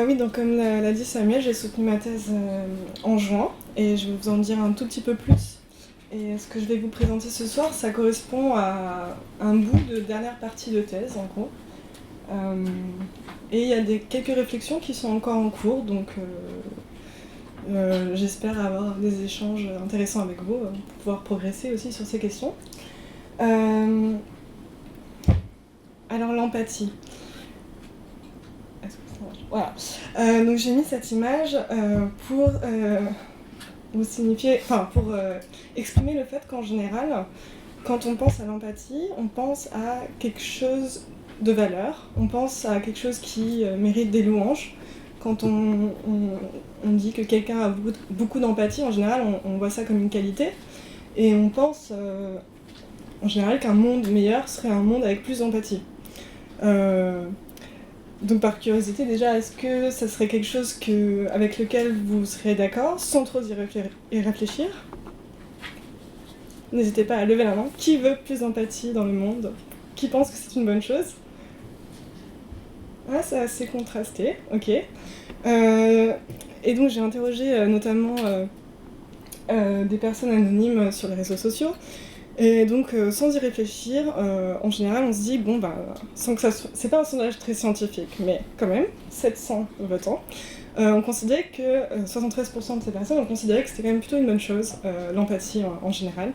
Oui, donc comme l'a dit Samuel, j'ai soutenu ma thèse en juin et je vais vous en dire un tout petit peu plus. Et ce que je vais vous présenter ce soir, ça correspond à un bout de dernière partie de thèse en gros. Et il y a quelques réflexions qui sont encore en cours, donc j'espère avoir des échanges intéressants avec vous pour pouvoir progresser aussi sur ces questions. Alors l'empathie. Voilà. Donc j'ai mis cette image pour vous signifier, pour exprimer le fait qu'en général, quand on pense à l'empathie, on pense à quelque chose de valeur, on pense à quelque chose qui mérite des louanges. Quand on dit que quelqu'un a beaucoup d'empathie, en général, on voit ça comme une qualité. Et on pense en général qu'un monde meilleur serait un monde avec plus d'empathie. Donc par curiosité déjà, est-ce que ça serait quelque chose avec lequel vous serez d'accord, sans trop y réfléchir? N'hésitez pas à lever la main. Qui veut plus d'empathie dans le monde? Qui pense que c'est une bonne chose? Ah, c'est assez contrasté, ok. Et donc j'ai interrogé notamment des personnes anonymes sur les réseaux sociaux. Et donc, sans y réfléchir, en général, on se dit, bon, sans que c'est pas un sondage très scientifique, mais quand même, 700 votants, on considérait que 73% de ces personnes ont considéré que c'était quand même plutôt une bonne chose, l'empathie en général.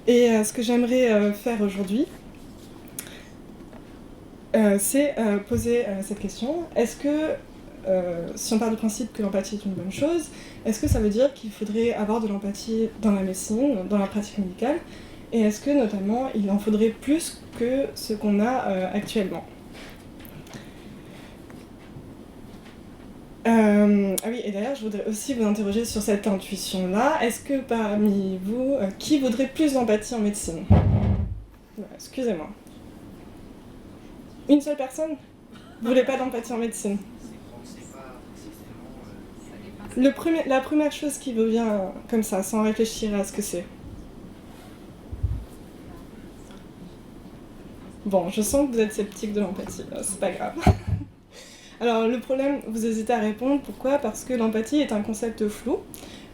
Et ce que j'aimerais faire aujourd'hui, c'est poser cette question. Est-ce que, si on part du principe que l'empathie est une bonne chose, est-ce que ça veut dire qu'il faudrait avoir de l'empathie dans la médecine, dans la pratique médicale? Et est-ce que, notamment, il en faudrait plus que ce qu'on a actuellement? Ah oui, et d'ailleurs, je voudrais aussi vous interroger sur cette intuition-là. Est-ce que parmi vous, qui voudrait plus d'empathie en médecine? Excusez-moi. Une seule personne? Vous voulez pas d'empathie en médecine? La première chose qui vous vient comme ça, sans réfléchir à ce que c'est. Bon, je sens que vous êtes sceptique de l'empathie, c'est pas grave. Alors le problème, vous hésitez à répondre, pourquoi? Parce que l'empathie est un concept flou.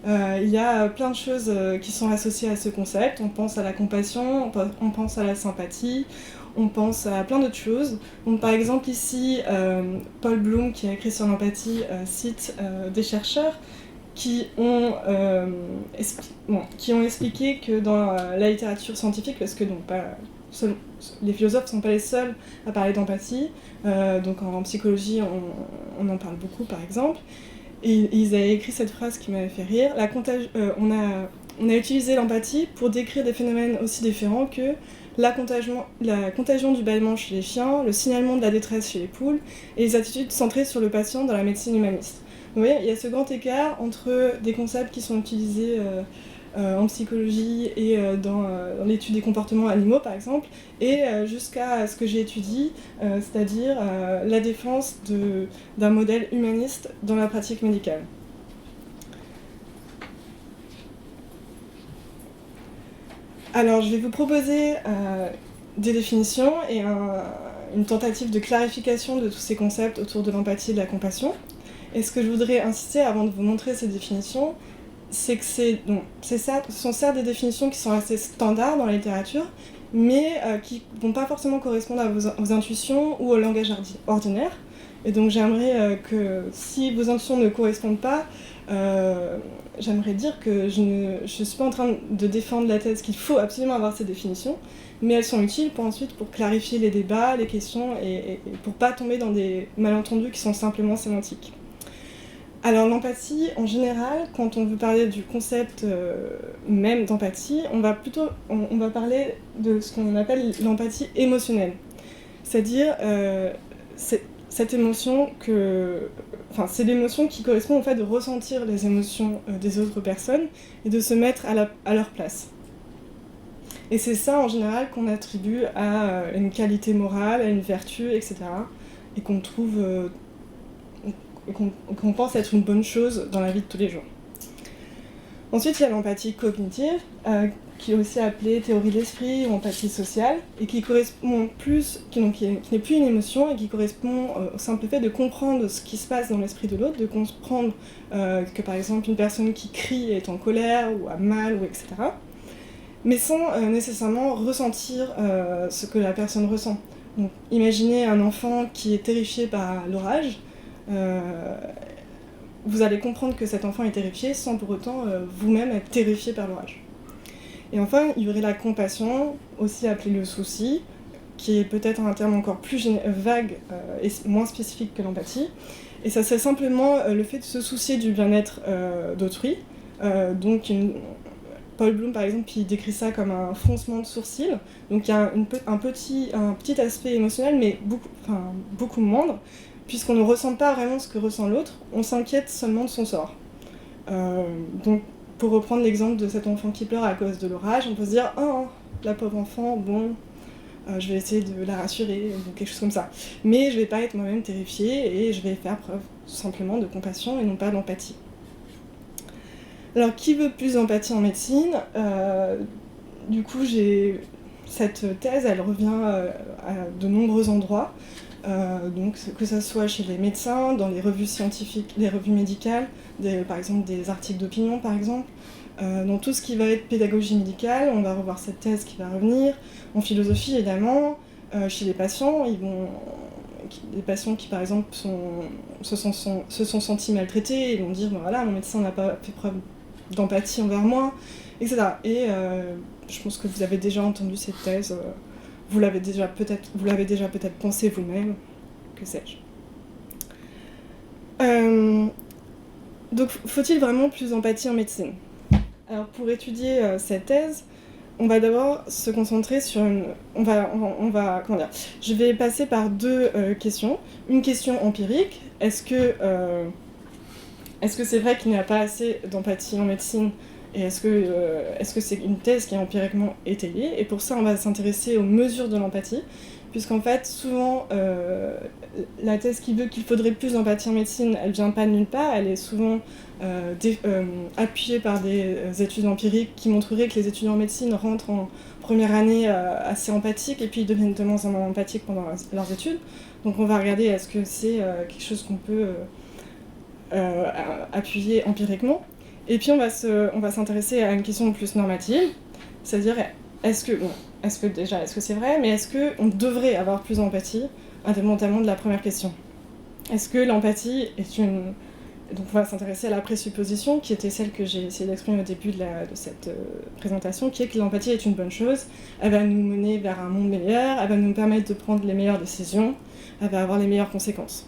Il y a plein de choses qui sont associées à ce concept. On pense à la compassion, on pense à la sympathie, on pense à plein d'autres choses. Donc par exemple ici, Paul Bloom, qui a écrit sur l'empathie, cite des chercheurs qui ont expliqué que dans la littérature scientifique, parce que donc les philosophes ne sont pas les seuls à parler d'empathie, donc en psychologie on en parle beaucoup par exemple, et ils avaient écrit cette phrase qui m'avait fait rire. On a utilisé l'empathie pour décrire des phénomènes aussi différents que la contagion du bâillement chez les chiens, le signalement de la détresse chez les poules, et les attitudes centrées sur le patient dans la médecine humaniste. Vous voyez, il y a ce grand écart entre des concepts qui sont utilisés en psychologie et dans l'étude des comportements animaux par exemple, et jusqu'à ce que j'ai étudié, c'est-à-dire la défense d'un modèle humaniste dans la pratique médicale. Alors je vais vous proposer des définitions et une tentative de clarification de tous ces concepts autour de l'empathie et de la compassion. Et ce que je voudrais insister avant de vous montrer ces définitions, c'est que ce sont certes des définitions qui sont assez standards dans la littérature, mais qui ne vont pas forcément correspondre à vos intuitions ou au langage ordinaire. Et donc j'aimerais que si vos intuitions ne correspondent pas, j'aimerais dire que je ne suis pas en train de défendre la thèse qu'il faut absolument avoir ces définitions, mais elles sont utiles pour clarifier les débats, les questions, et pour ne pas tomber dans des malentendus qui sont simplement sémantiques. Alors l'empathie, en général, quand on veut parler du concept même d'empathie, on va parler de ce qu'on appelle l'empathie émotionnelle. C'est-à-dire cette émotion c'est l'émotion qui correspond au fait de ressentir les émotions des autres personnes et de se mettre à leur place. Et c'est ça, en général, qu'on attribue à une qualité morale, à une vertu, etc. Et qu'on trouve... qu'on pense être une bonne chose dans la vie de tous les jours. Ensuite, il y a l'empathie cognitive, qui est aussi appelée théorie de l'esprit ou empathie sociale, et qui correspond plus, qui n'est plus une émotion, et qui correspond au simple fait de comprendre ce qui se passe dans l'esprit de l'autre, de comprendre que par exemple une personne qui crie est en colère, ou a mal, ou etc. Mais sans nécessairement ressentir ce que la personne ressent. Donc, imaginez un enfant qui est terrifié par l'orage, vous allez comprendre que cet enfant est terrifié sans pour autant vous-même être terrifié par l'orage. Et enfin, il y aurait la compassion, aussi appelée le souci, qui est peut-être un terme encore plus vague et moins spécifique que l'empathie. Et ça, c'est simplement le fait de se soucier du bien-être d'autrui. Donc, Paul Bloom, par exemple, qui décrit ça comme un froncement de sourcils. Donc, il y a un petit aspect émotionnel, mais beaucoup moindre, puisqu'on ne ressent pas vraiment ce que ressent l'autre, on s'inquiète seulement de son sort. Donc, pour reprendre l'exemple de cet enfant qui pleure à cause de l'orage, on peut se dire « Oh, la pauvre enfant, bon, je vais essayer de la rassurer », ou quelque chose comme ça. Mais je ne vais pas être moi-même terrifiée et je vais faire preuve simplement de compassion et non pas d'empathie. Alors, qui veut plus d'empathie en médecine ? Du coup, cette thèse, elle revient à de nombreux endroits. Donc, que ce soit chez les médecins, dans les revues scientifiques, les revues médicales, par exemple des articles d'opinion par exemple, dans tout ce qui va être pédagogie médicale, on va revoir cette thèse qui va revenir, en philosophie évidemment, chez les patients, des patients qui par exemple se sont sentis maltraités, ils vont dire ben voilà, mon médecin n'a pas fait preuve d'empathie envers moi, etc. Et je pense que vous avez déjà entendu cette thèse. Vous l'avez déjà peut-être pensé vous-même, que sais-je. Donc, faut-il vraiment plus d'empathie en médecine ? Alors, pour étudier cette thèse, on va d'abord se concentrer sur je vais passer par deux questions. Une question empirique, est-ce que c'est vrai qu'il n'y a pas assez d'empathie en médecine ? Et est-ce que c'est une thèse qui est empiriquement étayée ? Et pour ça, on va s'intéresser aux mesures de l'empathie, puisqu'en fait, souvent, la thèse qui veut qu'il faudrait plus d'empathie en médecine, elle vient pas de nulle part, elle est souvent appuyée par des études empiriques qui montreraient que les étudiants en médecine rentrent en première année assez empathiques, et puis ils deviennent de moins en moins empathiques pendant leurs études. Donc on va regarder est-ce que c'est quelque chose qu'on peut appuyer empiriquement. Et puis on va s'intéresser à une question plus normative, c'est-à-dire est-ce que c'est vrai, mais est-ce qu'on devrait avoir plus d'empathie, indépendamment de la première question ? Est-ce que l'empathie est une... Donc on va s'intéresser à la présupposition, qui était celle que j'ai essayé d'exprimer au début de cette présentation, qui est que l'empathie est une bonne chose, elle va nous mener vers un monde meilleur, elle va nous permettre de prendre les meilleures décisions, elle va avoir les meilleures conséquences.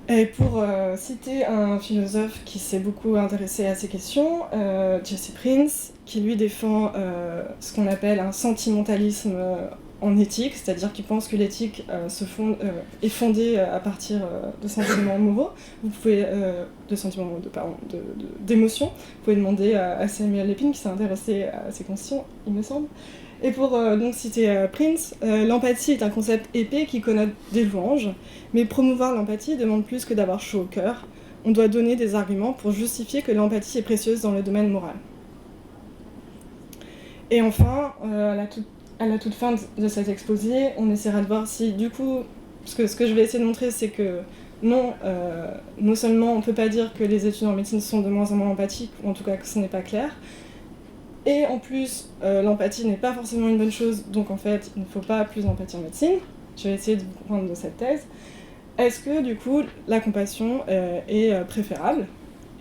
Et pour citer un philosophe qui s'est beaucoup intéressé à ces questions, Jesse Prince, qui lui défend ce qu'on appelle un sentimentalisme en éthique, c'est-à-dire qu'il pense que l'éthique est fondée à partir de sentiments moraux, d'émotions. Vous pouvez demander à Samuel Lépine qui s'est intéressé à ces questions, il me semble. Et pour donc citer Prince, l'empathie est un concept épais qui connote des louanges, mais promouvoir l'empathie demande plus que d'avoir chaud au cœur. On doit donner des arguments pour justifier que l'empathie est précieuse dans le domaine moral. Et enfin, à la toute fin de cet exposé, on essaiera de voir si, du coup, ce que je vais essayer de montrer, c'est que non seulement on ne peut pas dire que les étudiants en médecine sont de moins en moins empathiques, ou en tout cas que ce n'est pas clair, et en plus, l'empathie n'est pas forcément une bonne chose, donc en fait, il ne faut pas plus d'empathie en médecine. Je vais essayer de vous comprendre de cette thèse. Est-ce que, du coup, la compassion est préférable ?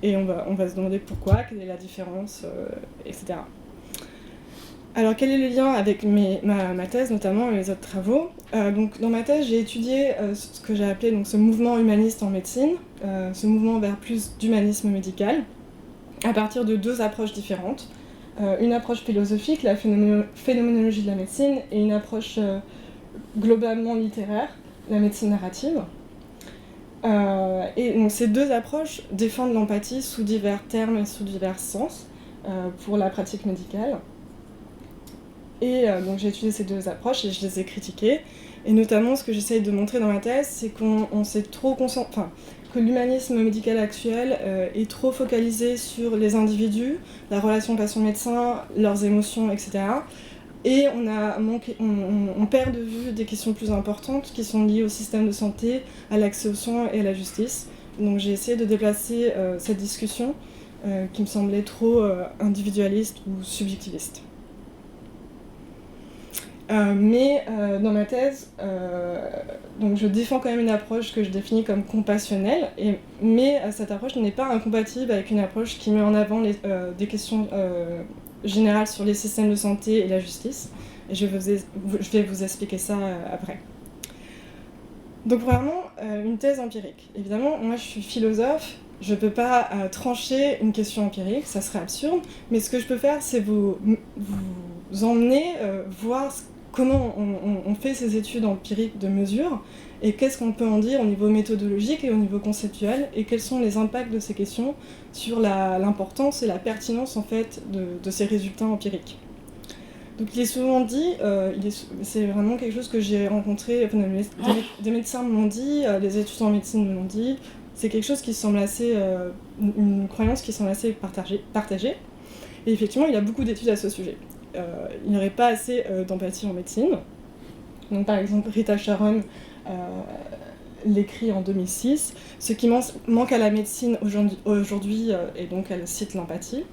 Et on va se demander pourquoi, quelle est la différence, etc. Alors, quel est le lien avec ma thèse, notamment, et mes autres travaux ? Donc, dans ma thèse, j'ai étudié ce que j'ai appelé donc, ce mouvement humaniste en médecine, ce mouvement vers plus d'humanisme médical, à partir de deux approches différentes. Une approche philosophique, la phénoménologie de la médecine, et une approche globalement littéraire, la médecine narrative. Et donc, ces deux approches défendent l'empathie sous divers termes et sous divers sens pour la pratique médicale. Et donc j'ai étudié ces deux approches et je les ai critiquées. Et notamment, ce que j'essaye de montrer dans ma thèse, c'est qu'on s'est trop concentré... Enfin, que l'humanisme médical actuel est trop focalisé sur les individus, la relation patient-médecin, leurs émotions, etc. Et on perd de vue des questions plus importantes qui sont liées au système de santé, à l'accès aux soins et à la justice. Donc j'ai essayé de déplacer cette discussion qui me semblait trop individualiste ou subjectiviste. Mais dans ma thèse, donc je défends quand même une approche que je définis comme compassionnelle, mais cette approche n'est pas incompatible avec une approche qui met en avant des questions générales sur les systèmes de santé et la justice. Et je vais vous expliquer ça après. Donc vraiment, une thèse empirique. Évidemment, moi je suis philosophe, je ne peux pas trancher une question empirique, ça serait absurde, mais ce que je peux faire, c'est vous emmener voir comment on fait ces études empiriques de mesure, et qu'est-ce qu'on peut en dire au niveau méthodologique et au niveau conceptuel, et quels sont les impacts de ces questions sur l'importance et la pertinence en fait de ces résultats empiriques. Donc il est souvent dit, c'est vraiment quelque chose que j'ai rencontré, enfin, des médecins me l'ont dit, les étudiants en médecine me l'ont dit, c'est quelque chose qui semble assez, une croyance qui semble assez partagée. Et effectivement, il y a beaucoup d'études à ce sujet. Il n'y aurait pas assez d'empathie en médecine. Donc par exemple, Rita Sharon l'écrit en 2006. Ce qui manque à la médecine aujourd'hui, et donc elle cite l'empathie.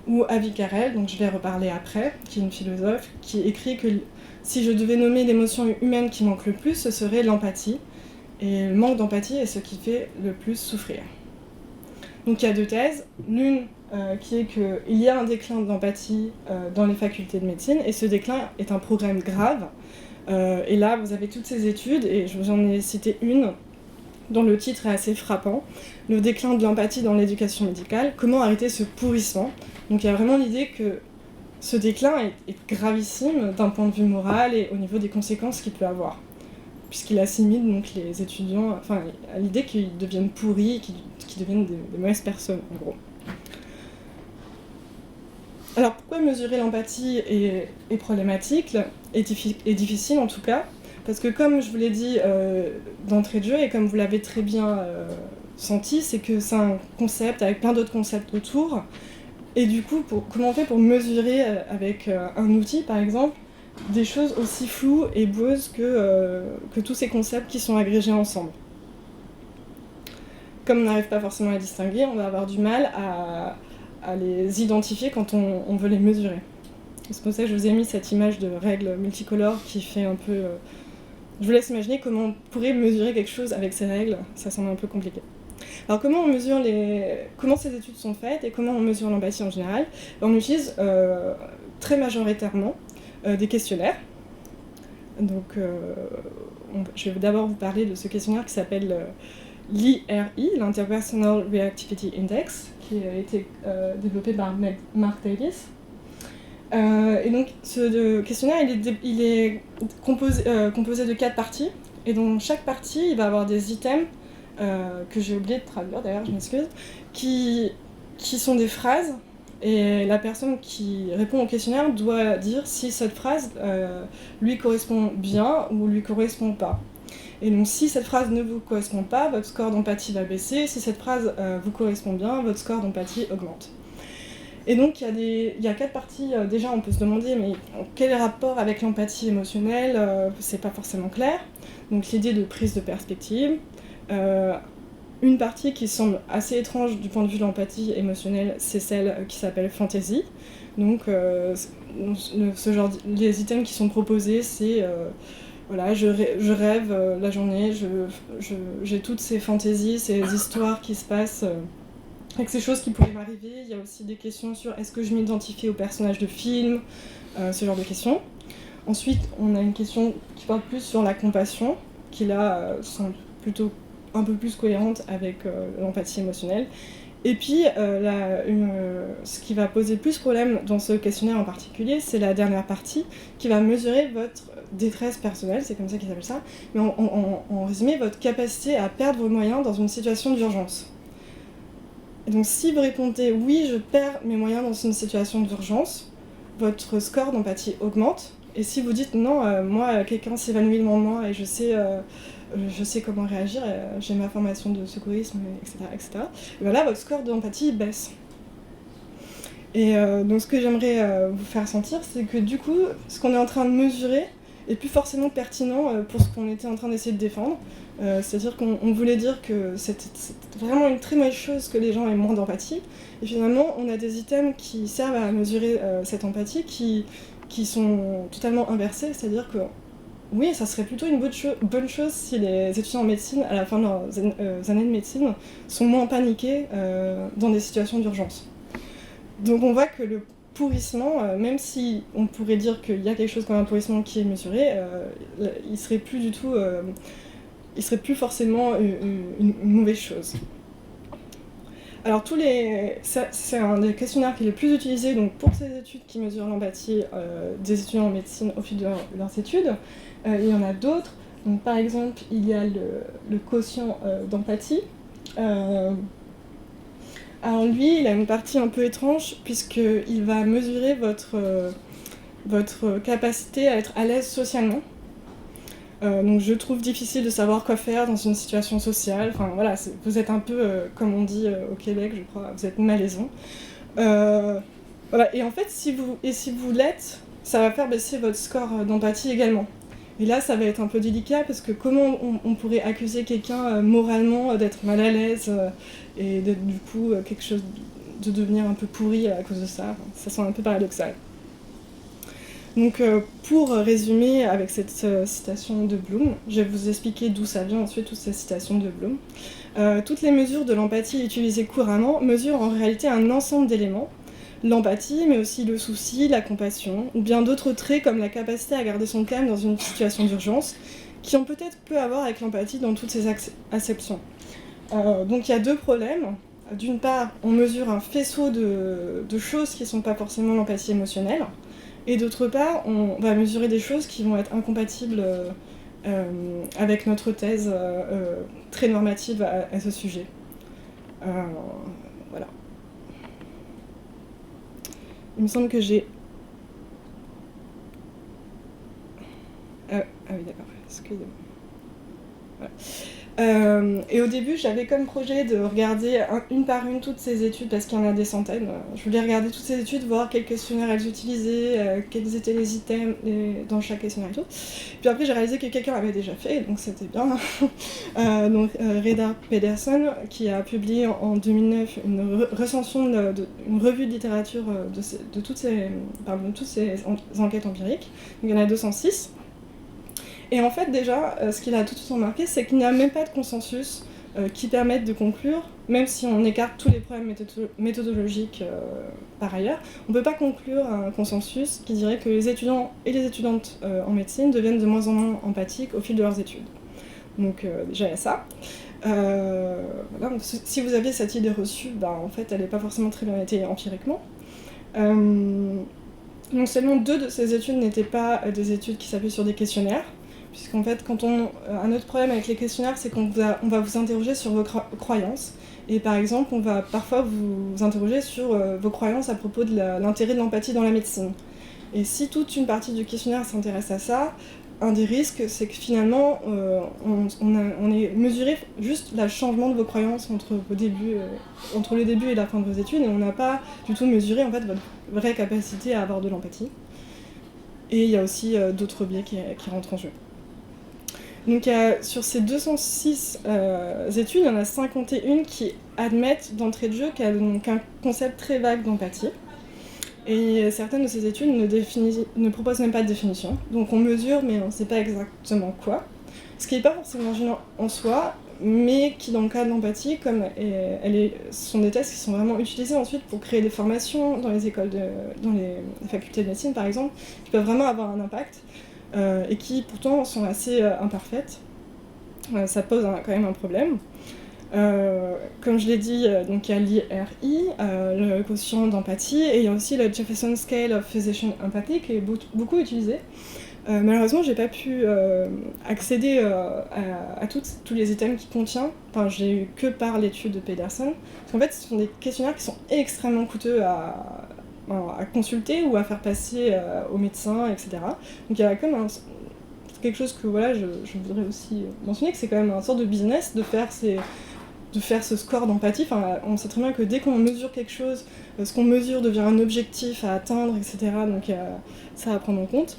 Ou Avi Carel, dont je vais reparler après, qui est une philosophe, qui écrit que si je devais nommer l'émotion humaine qui manque le plus, ce serait l'empathie. Et le manque d'empathie est ce qui fait le plus souffrir. Donc il y a deux thèses. L'une qui est qu'il y a un déclin de l'empathie dans les facultés de médecine, et ce déclin est un problème grave. Et là, vous avez toutes ces études, et je vous en ai cité une, dont le titre est assez frappant. Le déclin de l'empathie dans l'éducation médicale, comment arrêter ce pourrissement. Donc il y a vraiment l'idée que ce déclin est gravissime d'un point de vue moral et au niveau des conséquences qu'il peut avoir. Puisqu'il assimile donc les étudiants à l'idée qu'ils deviennent pourris, qu'ils deviennent des mauvaises personnes, en gros. Alors pourquoi mesurer l'empathie est problématique, est difficile en tout cas, parce que comme je vous l'ai dit d'entrée de jeu, et comme vous l'avez très bien senti, c'est que c'est un concept avec plein d'autres concepts autour, et du coup, comment on fait pour mesurer avec un outil, par exemple, des choses aussi floues et boueuses que tous ces concepts qui sont agrégés ensemble. Comme on n'arrive pas forcément à les distinguer, on va avoir du mal à les identifier quand on veut les mesurer. C'est pour ça que je vous ai mis cette image de règle multicolore qui fait un peu... Je vous laisse imaginer comment on pourrait mesurer quelque chose avec ces règles, ça semble un peu compliqué. Alors comment ces études sont faites et comment on mesure l'empathie en général? On utilise très majoritairement des questionnaires. Donc je vais d'abord vous parler de ce questionnaire qui s'appelle l'IRI, l'Interpersonal Reactivity Index, qui a été développé par Mark Davis. Et donc ce questionnaire il est composé de 4 parties, et dans chaque partie il va avoir des items que j'ai oublié de traduire d'ailleurs, je m'excuse, qui sont des phrases, et la personne qui répond au questionnaire doit dire si cette phrase lui correspond bien ou lui correspond pas. Et donc si cette phrase ne vous correspond pas, votre score d'empathie va baisser. Si cette phrase vous correspond bien, votre score d'empathie augmente. Et donc il y a 4 parties, déjà on peut se demander mais quel est le rapport avec l'empathie émotionnelle, c'est pas forcément clair. Donc l'idée de prise de perspective. Une partie qui semble assez étrange du point de vue de l'empathie émotionnelle, c'est celle qui s'appelle fantasy. Donc les items qui sont proposés, c'est voilà, je rêve la journée, j'ai toutes ces fantaisies, ces histoires qui se passent avec ces choses qui pourraient m'arriver. Il y a aussi des questions sur est-ce que je m'identifie au personnage de film, ce genre de questions. Ensuite, on a une question qui parle plus sur la compassion, qui là sont plutôt un peu plus cohérente avec l'empathie émotionnelle. Et puis, ce qui va poser plus problème dans ce questionnaire en particulier, c'est la dernière partie qui va mesurer votre détresse personnelle, c'est comme ça qu'ils appellent ça, mais en résumé, votre capacité à perdre vos moyens dans une situation d'urgence. Et donc, si vous répondez « oui, je perds mes moyens dans une situation d'urgence », votre score d'empathie augmente. Et si vous dites « non, moi, quelqu'un s'évanouit devant moi et je sais je sais comment réagir, j'ai ma formation de secourisme, etc. etc. Et ben là, votre score d'empathie baisse. Et donc ce que j'aimerais vous faire sentir, c'est que du coup, ce qu'on est en train de mesurer est plus forcément pertinent pour ce qu'on était en train d'essayer de défendre. C'est-à-dire qu'on voulait dire que c'est vraiment une très mauvaise chose que les gens aient moins d'empathie. Et finalement, on a des items qui servent à mesurer cette empathie qui sont totalement inversés. C'est-à-dire que oui, ça serait plutôt une bonne chose si les étudiants en médecine, à la fin de leurs années de médecine, sont moins paniqués dans des situations d'urgence. Donc on voit que le pourrissement, même si on pourrait dire qu'il y a quelque chose comme un pourrissement qui est mesuré, il serait plus du tout, il serait plus forcément une mauvaise chose. Alors c'est un des questionnaires qui est le plus utilisé donc, pour ces études qui mesurent l'empathie des étudiants en médecine au fil de leurs études. Il y en a d'autres. Donc, par exemple, il y a le quotient d'empathie. Alors lui, il a une partie un peu étrange puisqu'il va mesurer votre capacité à être à l'aise socialement. Donc je trouve difficile de savoir quoi faire dans une situation sociale. Enfin voilà, vous êtes un peu, comme on dit au Québec, je crois, vous êtes malaisant. Voilà. Et en fait, si vous l'êtes, ça va faire baisser votre score d'empathie également. Et là, ça va être un peu délicat parce que comment on pourrait accuser quelqu'un moralement d'être mal à l'aise et d'être du coup quelque chose de devenir un peu pourri à cause de ça. Ça semble un peu paradoxal. Donc pour résumer avec cette citation de Bloom, je vais vous expliquer d'où ça vient ensuite, toutes ces citations de Bloom. Toutes les mesures de l'empathie utilisées couramment mesurent en réalité un ensemble d'éléments. L'empathie, mais aussi le souci, la compassion, ou bien d'autres traits comme la capacité à garder son calme dans une situation d'urgence, qui ont peut-être peu à voir avec l'empathie dans toutes ses acceptions. Donc il y a deux problèmes. D'une part, on mesure un faisceau de choses qui ne sont pas forcément l'empathie émotionnelle, et d'autre part, on va mesurer des choses qui vont être incompatibles avec notre thèse très normative à ce sujet. Voilà. Il me semble que j'ai... Ah oui, d'accord, excusez-moi. Voilà. Et au début, j'avais comme projet de regarder une par une toutes ces études, parce qu'il y en a des centaines. Je voulais regarder toutes ces études, voir quels questionnaires elles utilisaient, quels étaient les items dans chaque questionnaire et tout. Puis après, j'ai réalisé que quelqu'un l'avait déjà fait, donc c'était bien. Donc Reda Pedersen, qui a publié en 2009 une recension, une revue de littérature de toutes ces enquêtes empiriques. Donc il y en a 206. Et en fait, déjà, ce qu'il a tout de suite remarqué, c'est qu'il n'y a même pas de consensus qui permette de conclure, même si on écarte tous les problèmes méthodologiques par ailleurs, on ne peut pas conclure un consensus qui dirait que les étudiants et les étudiantes en médecine deviennent de moins en moins empathiques au fil de leurs études. Donc déjà, il y a ça. Voilà. Si vous aviez cette idée reçue, en fait, elle n'est pas forcément très bien étayée empiriquement. Donc seulement 2 de ces études n'étaient pas des études qui s'appuient sur des questionnaires, puisqu'en fait, un autre problème avec les questionnaires, c'est qu'on va vous interroger sur vos croyances. Et par exemple, on va parfois vous interroger sur vos croyances à propos de l'intérêt de l'empathie dans la médecine. Et si toute une partie du questionnaire s'intéresse à ça, un des risques, c'est que finalement, on est mesuré juste le changement de vos croyances entre le début et la fin de vos études, et on n'a pas du tout mesuré en fait, votre vraie capacité à avoir de l'empathie. Et il y a aussi d'autres biais qui rentrent en jeu. Donc sur ces 206 études, il y en a 51 qui admettent d'entrée de jeu qu'il y a donc un concept très vague d'empathie. Et certaines de ces études ne proposent même pas de définition. Donc on mesure, mais on ne sait pas exactement quoi. Ce qui n'est pas forcément gênant en soi, mais qui, dans le cas de l'empathie, comme ce sont des tests qui sont vraiment utilisés ensuite pour créer des formations dans les écoles, dans les facultés de médecine par exemple, qui peuvent vraiment avoir un impact, et qui pourtant sont assez imparfaites. Ça pose quand même un problème. Comme je l'ai dit, donc il y a l'IRI, le quotient d'empathie, et il y a aussi le Jefferson Scale of Physician Empathy qui est beaucoup utilisé. Malheureusement, j'ai pas pu accéder à tous les items qu'il contient. Enfin, j'ai eu que par l'étude de Pedersen. Parce qu'en fait, ce sont des questionnaires qui sont extrêmement coûteux à consulter ou à faire passer aux médecins, etc. Donc il y a comme quelque chose que voilà, je voudrais aussi mentionner, que c'est quand même un sorte de business de faire ce score d'empathie. Enfin, on sait très bien que dès qu'on mesure quelque chose, ce qu'on mesure devient un objectif à atteindre, etc. Donc il y a ça à prendre en compte.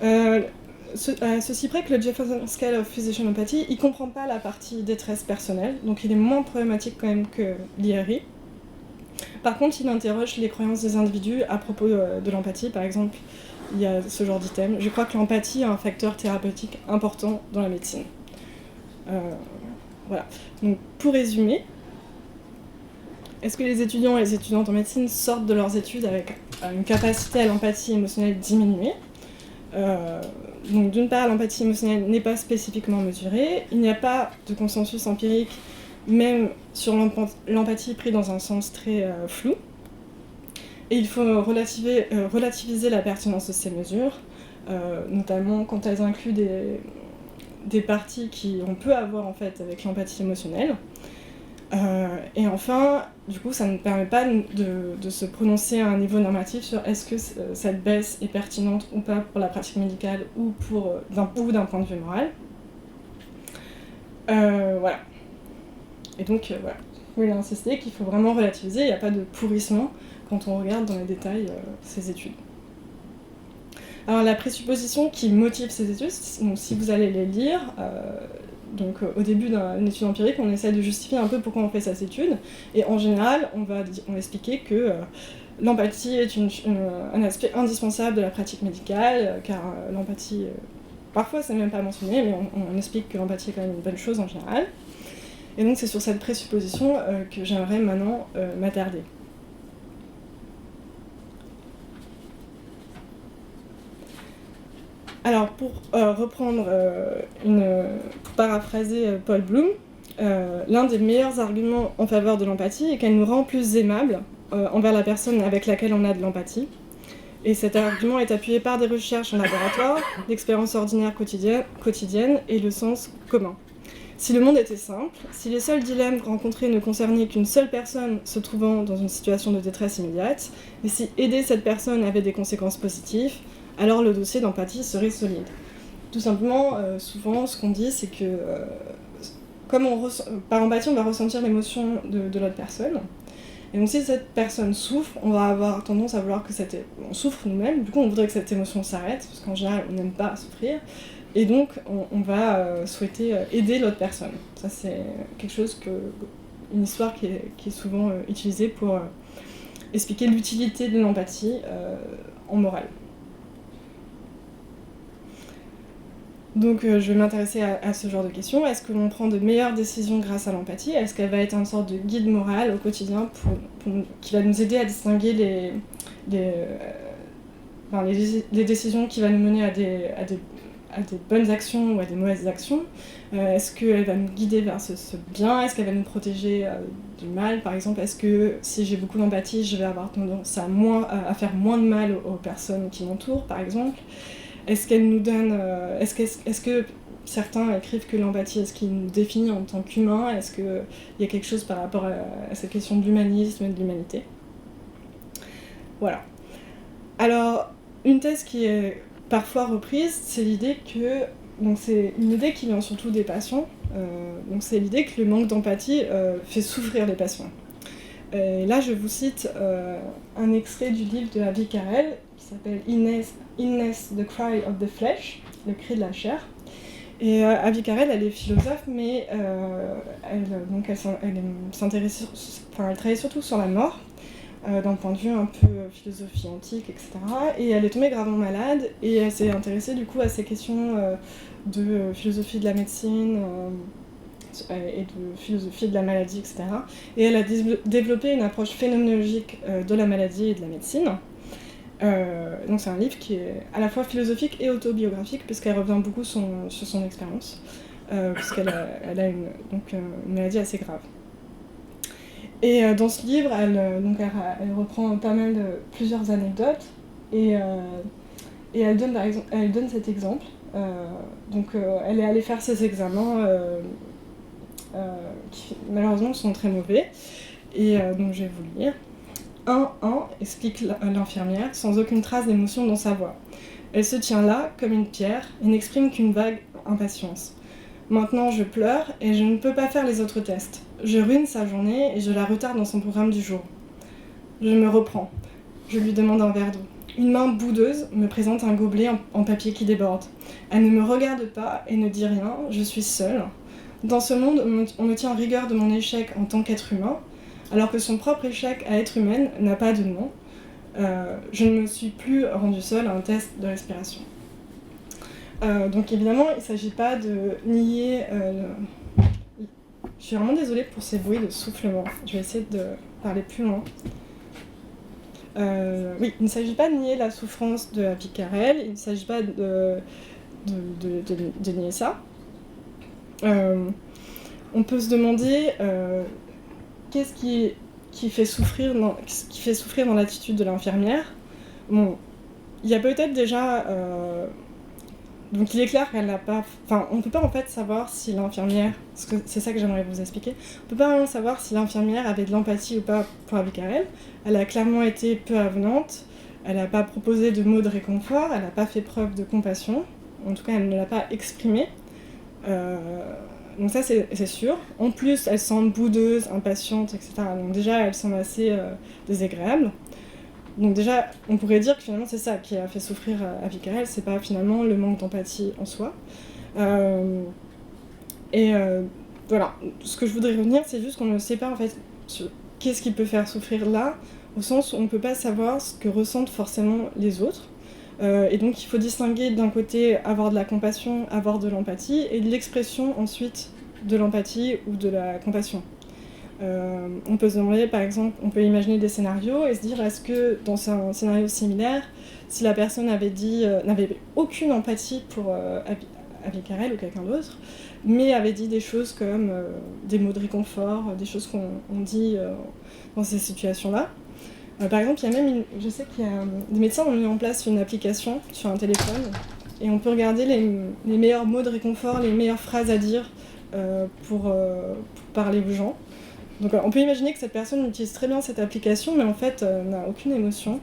À ceci près que le Jefferson Scale of Physician Empathy, il comprend pas la partie détresse personnelle, donc il est moins problématique quand même que l'IRI. Par contre, il interroge les croyances des individus à propos de l'empathie. Par exemple, il y a ce genre d'item. Je crois que l'empathie est un facteur thérapeutique important dans la médecine. Voilà. Donc, pour résumer, est-ce que les étudiants et les étudiantes en médecine sortent de leurs études avec une capacité à l'empathie émotionnelle diminuée ? Donc, d'une part, l'empathie émotionnelle n'est pas spécifiquement mesurée. Il n'y a pas de consensus empirique, même sur l'empathie pris dans un sens très flou. Et il faut relativiser la pertinence de ces mesures, notamment quand elles incluent des parties qu'on peut avoir en fait avec l'empathie émotionnelle. Et enfin, du coup, ça ne permet pas de se prononcer à un niveau normatif sur est-ce que cette baisse est pertinente ou pas pour la pratique médicale ou d'un point de vue moral. Voilà. Et donc, voilà. Je voulais insister qu'il faut vraiment relativiser, il n'y a pas de pourrissement quand on regarde dans les détails ces études. Alors, la présupposition qui motive ces études, donc, si vous allez les lire, donc au début d'une étude empirique, on essaie de justifier un peu pourquoi on fait cette étude, et en général, on va expliquer que l'empathie est un aspect indispensable de la pratique médicale, car l'empathie, parfois c'est même pas mentionné, mais on explique que l'empathie est quand même une bonne chose en général. Et donc c'est sur cette présupposition que j'aimerais maintenant m'attarder. Alors pour reprendre, pour paraphraser Paul Bloom, l'un des meilleurs arguments en faveur de l'empathie est qu'elle nous rend plus aimables envers la personne avec laquelle on a de l'empathie. Et cet argument est appuyé par des recherches en laboratoire, l'expérience ordinaire quotidienne et le sens commun. Si le monde était simple, si les seuls dilemmes rencontrés ne concernaient qu'une seule personne se trouvant dans une situation de détresse immédiate, et si aider cette personne avait des conséquences positives, alors le dossier d'empathie serait solide. Tout simplement, souvent, ce qu'on dit, c'est que comme par empathie, on va ressentir l'émotion de l'autre personne. Et donc si cette personne souffre, on va avoir tendance à vouloir que on souffre nous-mêmes, du coup on voudrait que cette émotion s'arrête, parce qu'en général on n'aime pas souffrir. Et donc, on va souhaiter aider l'autre personne. Ça, c'est quelque chose une histoire qui est souvent utilisée pour expliquer l'utilité de l'empathie en morale. Donc, je vais m'intéresser à ce genre de questions. Est-ce que l'on prend de meilleures décisions grâce à l'empathie ? Est-ce qu'elle va être une sorte de guide moral au quotidien qui va nous aider à distinguer les décisions qui vont nous mener à des bonnes actions ou à des mauvaises actions? Est-ce qu'elle va nous guider vers ce bien? Est-ce qu'elle va nous protéger du mal, par exemple? Est-ce que si j'ai beaucoup d'empathie, je vais avoir tendance à faire moins de mal aux personnes qui m'entourent, par exemple? Est-ce qu'elle nous donne... Est-ce que certains écrivent que l'empathie, est-ce qu'il nous définit en tant qu'humain? Est-ce qu'il y a quelque chose par rapport à cette question de l'humanisme et de l'humanité? Voilà. Alors, une thèse qui est parfois reprise, c'est l'idée que... Donc c'est une idée qui vient surtout des patients. Donc c'est l'idée que le manque d'empathie fait souffrir les patients. Et là, je vous cite un extrait du livre de Avi Carel qui s'appelle Illness, the Cry of the Flesh, le cri de la chair. Et Avi Carel, elle est philosophe, mais elle travaille surtout sur la mort, d'un point de vue un peu philosophie antique, etc. Et elle est tombée gravement malade, et elle s'est intéressée du coup à ces questions de philosophie de la médecine et de philosophie de la maladie, etc. Et elle a développé une approche phénoménologique de la maladie et de la médecine. Donc c'est un livre qui est à la fois philosophique et autobiographique, puisqu'elle revient beaucoup sur son expérience, puisqu'elle a une maladie assez grave. Et dans ce livre, elle reprend plusieurs anecdotes, et elle donne cet exemple. Elle est allée faire ses examens qui malheureusement sont très mauvais, et donc je vais vous le lire. 1. Explique l'infirmière, sans aucune trace d'émotion dans sa voix. Elle se tient là, comme une pierre, et n'exprime qu'une vague impatience. Maintenant, je pleure, et je ne peux pas faire les autres tests. Je ruine sa journée, et je la retarde dans son programme du jour. Je me reprends. Je lui demande un verre d'eau. Une main boudeuse me présente un gobelet en papier qui déborde. Elle ne me regarde pas et ne dit rien, je suis seule. Dans ce monde, on me tient rigueur de mon échec en tant qu'être humain, alors que son propre échec à être humaine n'a pas de nom. Je ne me suis plus rendue seule à un test de respiration. Donc évidemment, il ne s'agit pas de nier... Je suis vraiment désolée pour ces bruits de soufflement. Je vais essayer de parler plus loin. Oui, il ne s'agit pas de nier la souffrance de Abby Carrel, il ne s'agit pas de nier ça. On peut se demander qu'est-ce qui fait souffrir dans l'attitude de l'infirmière. Bon, il y a peut-être déjà... donc il est clair qu'elle n'a pas... Enfin, on ne peut pas en fait savoir si l'infirmière... Parce que c'est ça que j'aimerais vous expliquer. On ne peut pas vraiment savoir si l'infirmière avait de l'empathie ou pas pour Abby Carrel. Elle a clairement été peu avenante. Elle n'a pas proposé de mots de réconfort. Elle n'a pas fait preuve de compassion. En tout cas, elle ne l'a pas exprimé. Donc ça, c'est sûr. En plus, elle semble boudeuse, impatiente, etc. Donc déjà, elle semble assez désagréable. Donc déjà, on pourrait dire que finalement c'est ça qui a fait souffrir Abby Carrel, c'est pas finalement le manque d'empathie en soi. Voilà, ce que je voudrais revenir, c'est juste qu'on ne sait pas en fait qu'est-ce qui peut faire souffrir là, au sens où on ne peut pas savoir ce que ressentent forcément les autres. Et donc il faut distinguer d'un côté avoir de la compassion, avoir de l'empathie, et de l'expression ensuite de l'empathie ou de la compassion. On peut se demander, par exemple, on peut imaginer des scénarios et se dire est-ce que dans un scénario similaire, si la personne n'avait aucune empathie pour Abby Carrel ou quelqu'un d'autre, mais avait dit des choses comme des mots de réconfort, des choses qu'on dit dans ces situations-là. Par exemple, il y a même je sais qu'il y a des médecins ont mis en place une application sur un téléphone et on peut regarder les meilleurs mots de réconfort, les meilleures phrases à dire pour parler aux gens. Donc on peut imaginer que cette personne utilise très bien cette application, mais en fait n'a aucune émotion,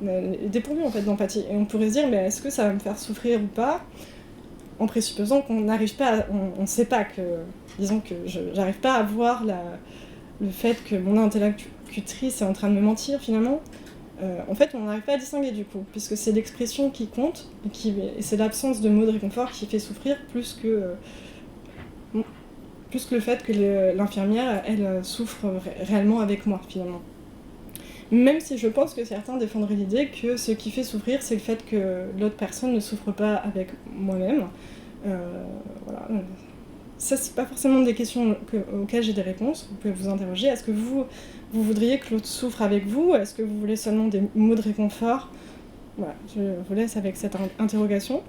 est dépourvue en fait d'empathie. Et on pourrait se dire, mais est-ce que ça va me faire souffrir ou pas, en présupposant qu'on n'arrive pas, on ne sait pas que, disons que j'arrive pas à voir le fait que mon interlocutrice est en train de me mentir finalement. En fait, on n'arrive pas à distinguer du coup, puisque c'est l'expression qui compte, et c'est l'absence de mots de réconfort qui fait souffrir plus que le fait que l'infirmière, elle, souffre réellement avec moi, finalement. Même si je pense que certains défendraient l'idée que ce qui fait souffrir, c'est le fait que l'autre personne ne souffre pas avec moi-même. Voilà. Ça, c'est pas forcément des questions auxquelles j'ai des réponses. Vous pouvez vous interroger. Est-ce que vous voudriez que l'autre souffre avec vous ? Est-ce que vous voulez seulement des mots de réconfort ? Voilà, je vous laisse avec cette interrogation.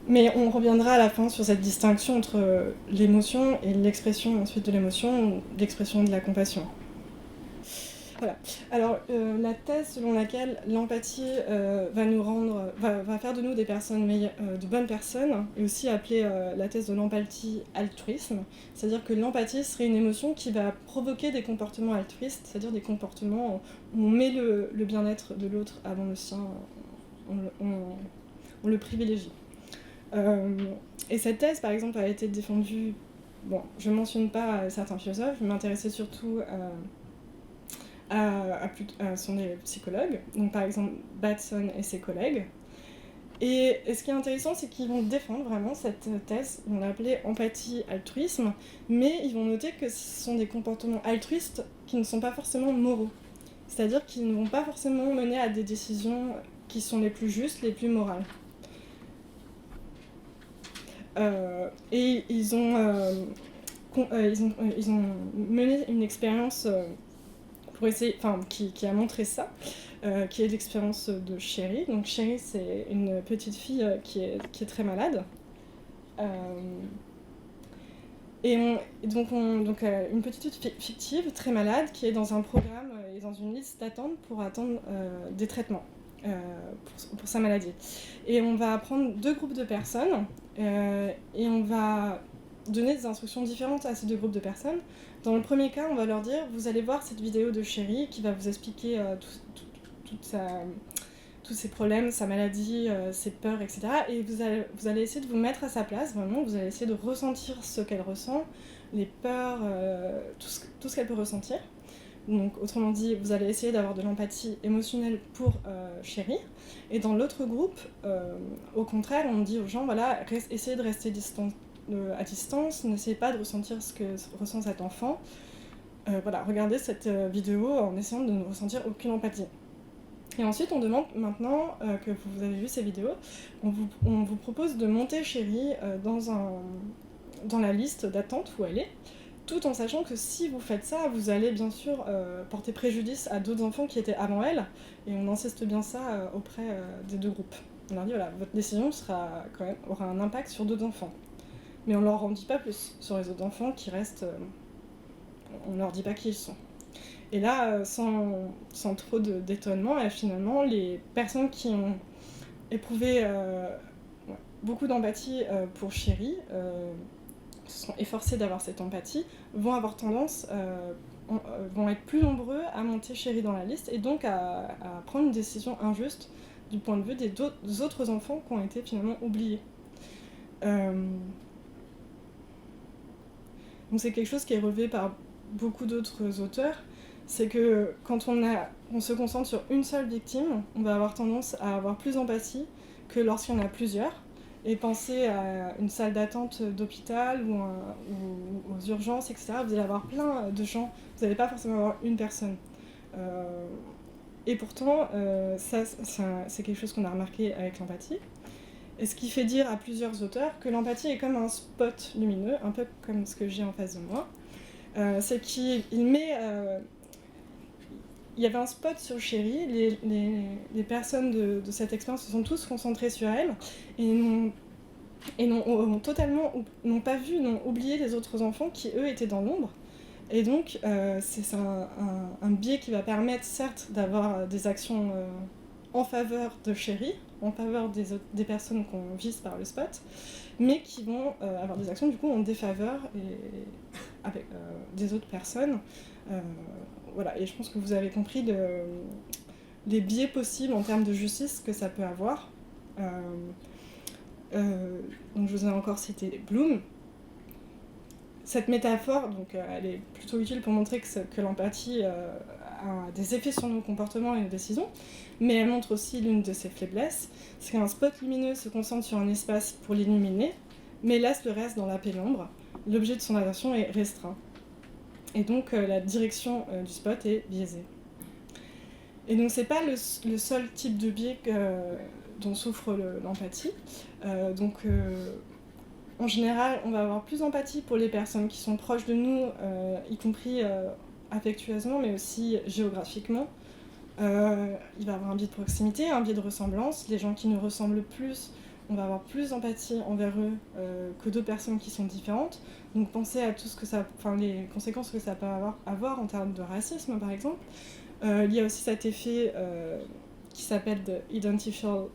Mais on reviendra à la fin sur cette distinction entre l'émotion et l'expression ensuite de l'émotion, l'expression de la compassion. Voilà. Alors, la thèse selon laquelle l'empathie va faire de nous des personnes de bonnes personnes, est aussi appelée la thèse de l'empathie altruisme, c'est-à-dire que l'empathie serait une émotion qui va provoquer des comportements altruistes, c'est-à-dire des comportements où on met le bien-être de l'autre avant le sien, on le privilégie. Et cette thèse, par exemple, a été défendue... Bon, je ne mentionne pas certains philosophes, je m'intéressais surtout sont des psychologues, donc par exemple Batson et ses collègues. Et ce qui est intéressant, c'est qu'ils vont défendre vraiment cette thèse, ils vont l'appeler empathie-altruisme, mais ils vont noter que ce sont des comportements altruistes qui ne sont pas forcément moraux. C'est-à-dire qu'ils ne vont pas forcément mener à des décisions qui sont les plus justes, les plus morales. Et ils ont mené une expérience pour essayer, qui a montré ça, qui est l'expérience de Chérie. Donc Chérie, c'est une petite fille qui est très malade. Donc une petite fille fictive, très malade, qui est dans un programme et dans une liste d'attente pour attendre des traitements pour sa maladie. Et on va prendre deux groupes de personnes et on va donner des instructions différentes à ces deux groupes de personnes. Dans le premier cas, on va leur dire, vous allez voir cette vidéo de Chéri qui va vous expliquer tous ses problèmes, sa maladie, ses peurs, etc. Et vous allez essayer de vous mettre à sa place, vraiment, vous allez essayer de ressentir ce qu'elle ressent, les peurs, tout ce qu'elle peut ressentir. Donc, autrement dit, vous allez essayer d'avoir de l'empathie émotionnelle pour Chéri. Et dans l'autre groupe, au contraire, on dit aux gens, voilà, essayez de rester à distance, n'essayez pas de ressentir ce que ressent cet enfant. Voilà, regardez cette vidéo en essayant de ne ressentir aucune empathie. Et ensuite, on demande, maintenant que vous avez vu ces vidéos, on vous propose de monter Chéri dans la liste d'attente où elle est, tout en sachant que si vous faites ça, vous allez bien sûr porter préjudice à d'autres enfants qui étaient avant elle, et on insiste bien ça auprès des deux groupes. On leur dit, voilà, votre décision aura un impact sur d'autres enfants. Mais on leur en dit pas plus sur les autres enfants qui restent... on leur dit pas qui ils sont. Et là, sans trop d'étonnement, finalement, les personnes qui ont éprouvé beaucoup d'empathie pour Chéri, se sont efforcés d'avoir cette empathie, vont avoir tendance, vont être plus nombreux à monter Chéri dans la liste et donc à prendre une décision injuste du point de vue des autres enfants qui ont été finalement oubliés. Donc c'est quelque chose qui est relevé par beaucoup d'autres auteurs, c'est que quand on se concentre sur une seule victime, on va avoir tendance à avoir plus d'empathie que lorsqu'il y en a plusieurs. Et pensez à une salle d'attente d'hôpital ou aux urgences, etc. Vous allez avoir plein de gens, vous n'allez pas forcément avoir une personne. Et pourtant, c'est quelque chose qu'on a remarqué avec l'empathie. Et ce qui fait dire à plusieurs auteurs que l'empathie est comme un spot lumineux, un peu comme ce que j'ai en face de moi. C'est qu'il met... il y avait un spot sur Chéri, les personnes de cette expérience se sont tous concentrées sur elle et n'ont pas vu, n'ont oublié les autres enfants qui, eux, étaient dans l'ombre. Et donc, c'est un biais qui va permettre, certes, d'avoir des actions en faveur de Chéri, en faveur des personnes qu'on vise par le spot, mais qui vont avoir des actions, du coup, en défaveur avec des autres personnes. Voilà, et je pense que vous avez compris les biais possibles en termes de justice que ça peut avoir. Donc je vous ai encore cité Bloom. Cette métaphore, donc, elle est plutôt utile pour montrer que l'empathie a des effets sur nos comportements et nos décisions, mais elle montre aussi l'une de ses faiblesses, c'est qu'un spot lumineux se concentre sur un espace pour l'illuminer, mais laisse le reste dans la pénombre. L'objet de son attention est restreint. Et donc la direction du spot est biaisée. Et donc c'est pas le seul type de biais dont souffre l'empathie. En général, on va avoir plus d'empathie pour les personnes qui sont proches de nous, y compris affectueusement, mais aussi géographiquement. Il va y avoir un biais de proximité, un biais de ressemblance. Les gens qui nous ressemblent le plus, on va avoir plus d'empathie envers eux que d'autres personnes qui sont différentes. Donc pensez à tout les conséquences que ça peut avoir en termes de racisme, par exemple. Il y a aussi cet effet qui s'appelle the identifiable...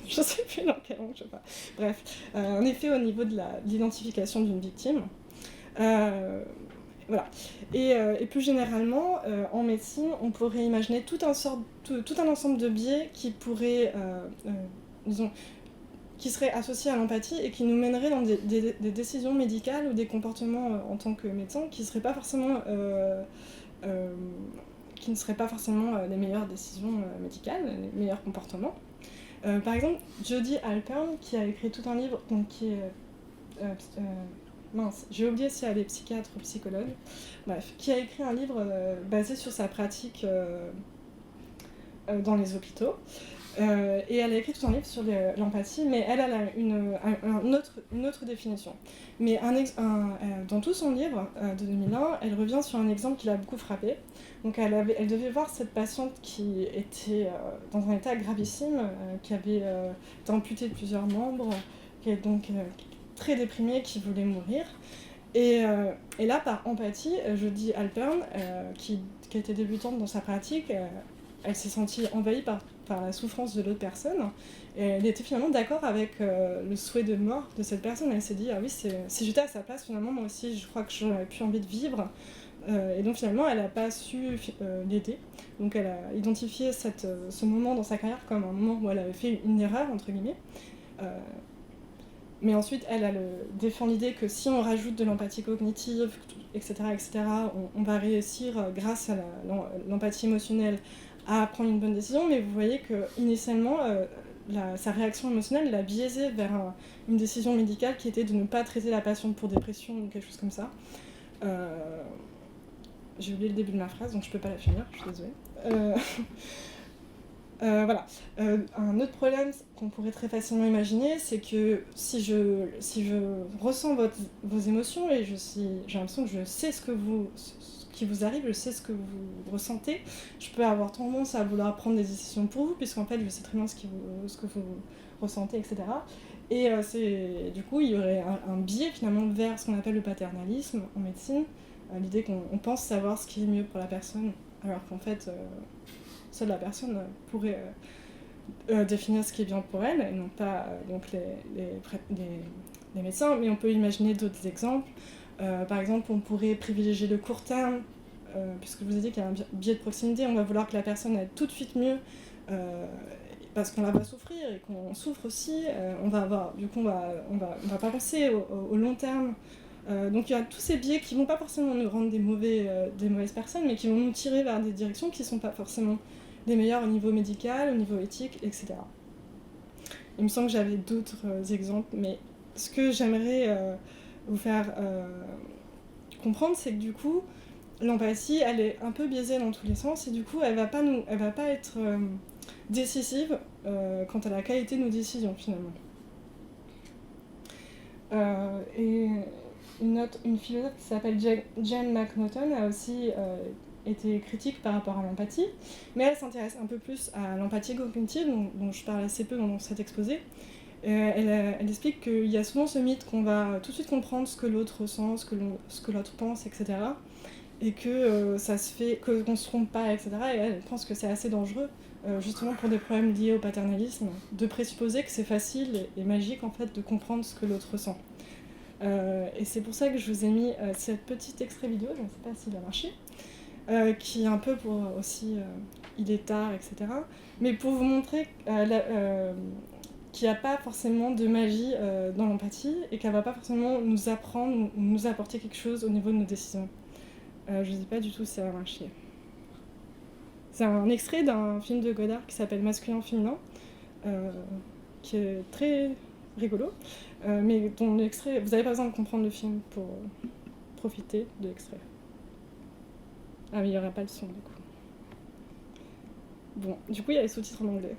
je sais plus dans quel angle je parle. Bref, un effet au niveau de l'identification d'une victime. Voilà. Et plus généralement, en médecine, on pourrait imaginer tout un ensemble de biais qui pourraient, qui seraient associés à l'empathie et qui nous mèneraient dans des décisions médicales ou des comportements en tant que médecin qui ne seraient pas forcément les meilleures décisions médicales, les meilleurs comportements. Par exemple, Jodie Alpern, qui a écrit tout un livre, donc qui est... j'ai oublié si elle est psychiatre ou psychologue, bref, qui a écrit un livre basé sur sa pratique dans les hôpitaux. Et elle a écrit tout un livre sur l'empathie, mais elle a une autre définition. Mais dans tout son livre de 2001, elle revient sur un exemple qui l'a beaucoup frappée. Donc elle devait voir cette patiente qui était dans un état gravissime, qui avait été amputée de plusieurs membres, qui est donc très déprimée, qui voulait mourir. Et là, par empathie, Jodie Alpern, qui était débutante dans sa pratique, elle s'est sentie envahie par par la souffrance de l'autre personne. Et elle était finalement d'accord avec le souhait de mort de cette personne. Elle s'est dit, ah oui, si j'étais à sa place, finalement, moi aussi, je crois que j'aurais plus envie de vivre. Et donc finalement, elle n'a pas su l'aider. Donc elle a identifié ce moment dans sa carrière comme un moment où elle avait fait une erreur, entre guillemets. Mais ensuite, elle défend l'idée que si on rajoute de l'empathie cognitive, etc., on va réussir, grâce à l'empathie émotionnelle, à prendre une bonne décision. Mais vous voyez qu'initialement, sa réaction émotionnelle l'a biaisée vers une décision médicale qui était de ne pas traiter la patiente pour dépression ou quelque chose comme ça. J'ai oublié le début de ma phrase, donc je peux pas la finir, je suis désolée. Voilà. Un autre problème qu'on pourrait très facilement imaginer, c'est que si je ressens vos émotions et j'ai l'impression que je sais ce qui vous arrive, je sais ce que vous ressentez, je peux avoir tendance à vouloir prendre des décisions pour vous, puisqu'en fait je sais très bien ce que vous ressentez, etc. Et du coup, il y aurait un biais finalement vers ce qu'on appelle le paternalisme en médecine, l'idée qu'on pense savoir ce qui est mieux pour la personne, alors qu'en fait, seule la personne pourrait définir ce qui est bien pour elle, et non pas donc les médecins. Mais on peut imaginer d'autres exemples. Par exemple, on pourrait privilégier le court terme, puisque je vous ai dit qu'il y a un biais de proximité. On va vouloir que la personne aille tout de suite mieux, parce qu'on la voit souffrir et qu'on souffre aussi. On va pas penser au long terme. Donc il y a tous ces biais qui vont pas forcément nous rendre des mauvaises personnes, mais qui vont nous tirer vers des directions qui sont pas forcément les meilleures au niveau médical, au niveau éthique, etc. Il me semble que j'avais d'autres exemples, mais ce que j'aimerais vous faire comprendre, c'est que du coup, l'empathie, elle est un peu biaisée dans tous les sens, et du coup, elle va pas être décisive quant à la qualité de nos décisions, finalement. Et une philosophe qui s'appelle Jane McNaughton a aussi été critique par rapport à l'empathie, mais elle s'intéresse un peu plus à l'empathie cognitive, dont je parle assez peu dans cet exposé. Elle explique qu'il y a souvent ce mythe qu'on va tout de suite comprendre ce que l'autre ressent, ce que l'autre pense, etc. Et que ça se fait, qu'on se trompe pas, etc. Et elle pense que c'est assez dangereux, justement pour des problèmes liés au paternalisme, de présupposer que c'est facile et magique en fait de comprendre ce que l'autre ressent. Et c'est pour ça que je vous ai mis cette petite extrait vidéo, je ne sais pas s'il a marché, qui est un peu pour aussi il est tard, etc. Mais pour vous montrer qu'il n'y a pas forcément de magie dans l'empathie et qu'elle ne va pas forcément nous apprendre ou nous apporter quelque chose au niveau de nos décisions. Je ne sais pas du tout si ça va marcher. C'est un extrait d'un film de Godard qui s'appelle Masculin-Féminin, qui est très rigolo, mais dont l'extrait, vous n'avez pas besoin de comprendre le film pour profiter de l'extrait. Ah mais il n'y aura pas le son du coup. Bon, du coup il y a les sous-titres en anglais.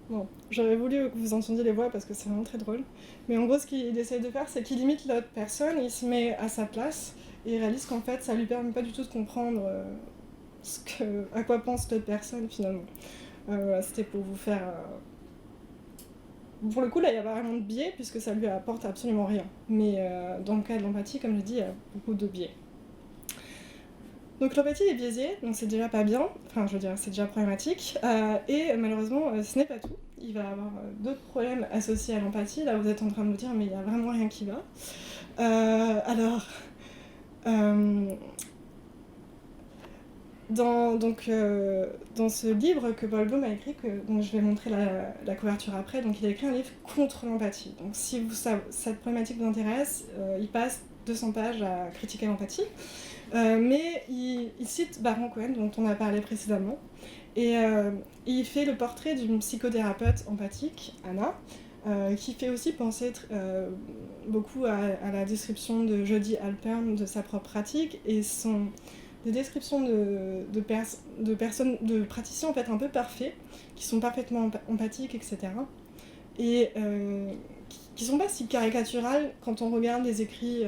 Bon, j'aurais voulu que vous entendiez les voix parce que c'est vraiment très drôle. Mais en gros, ce qu'il essaie de faire, c'est qu'il limite l'autre personne, il se met à sa place et il réalise qu'en fait, ça lui permet pas du tout de comprendre à quoi pense l'autre personne finalement. Voilà, c'était pour vous faire. Pour le coup, là, il n'y a pas vraiment de biais puisque ça lui apporte absolument rien. Mais dans le cas de l'empathie, comme je dis, il y a beaucoup de biais. Donc l'empathie est biaisée, donc c'est déjà pas bien, enfin je veux dire c'est déjà problématique, et malheureusement ce n'est pas tout, il va y avoir d'autres problèmes associés à l'empathie, là vous êtes en train de vous dire mais il n'y a vraiment rien qui va. Dans ce livre que Paul Bloom a écrit, dont je vais montrer la couverture après, donc il a écrit un livre contre l'empathie. Donc si cette problématique vous intéresse, il passe 200 pages à critiquer l'empathie. Mais il cite Baron Cohen, dont on a parlé précédemment, et il fait le portrait d'une psychothérapeute empathique, Anna, qui fait aussi penser beaucoup à la description de Jody Halpern de sa propre pratique, et sont des descriptions de praticiens en fait un peu parfaits, qui sont parfaitement empathiques, etc. Et qui sont pas si caricaturales quand on regarde les écrits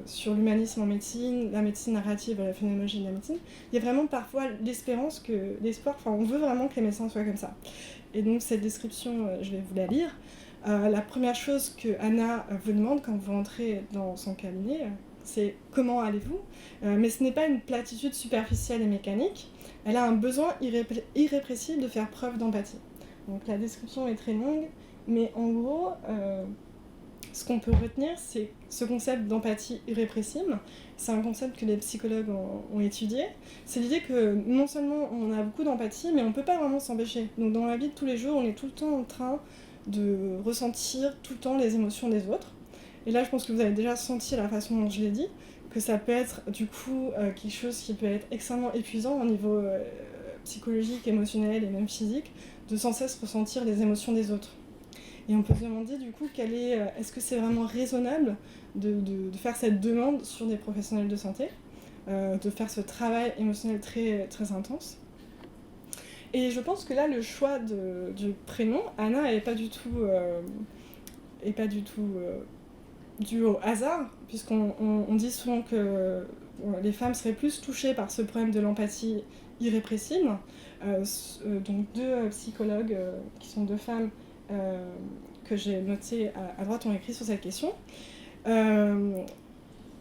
sur l'humanisme en médecine, la médecine narrative, la phénoménologie de la médecine. Il y a vraiment parfois l'espoir, on veut vraiment que les médecins soient comme ça. Et donc cette description, je vais vous la lire. La première chose que Anna vous demande quand vous entrez dans son cabinet, c'est comment allez-vous, mais ce n'est pas une platitude superficielle et mécanique, elle a un besoin irrépressible de faire preuve d'empathie. Donc la description est très longue, mais en gros, ce qu'on peut retenir, c'est ce concept d'empathie irrépressible. C'est un concept que les psychologues ont étudié. C'est l'idée que non seulement on a beaucoup d'empathie, mais on ne peut pas vraiment s'empêcher. Donc dans la vie de tous les jours, on est tout le temps en train de ressentir tout le temps les émotions des autres. Et là, je pense que vous avez déjà senti la façon dont je l'ai dit, que ça peut être du coup quelque chose qui peut être extrêmement épuisant au niveau psychologique, émotionnel et même physique, de sans cesse ressentir les émotions des autres. Et on peut se demander du coup est-ce que c'est vraiment raisonnable de faire cette demande sur des professionnels de santé, de faire ce travail émotionnel très, très intense. Et je pense que là, le choix du prénom, Anna, n'est pas du tout dû au hasard, puisqu'on dit souvent que les femmes seraient plus touchées par ce problème de l'empathie irrépressible. Donc deux psychologues, qui sont deux femmes, que j'ai notées à droite, ont écrit sur cette question.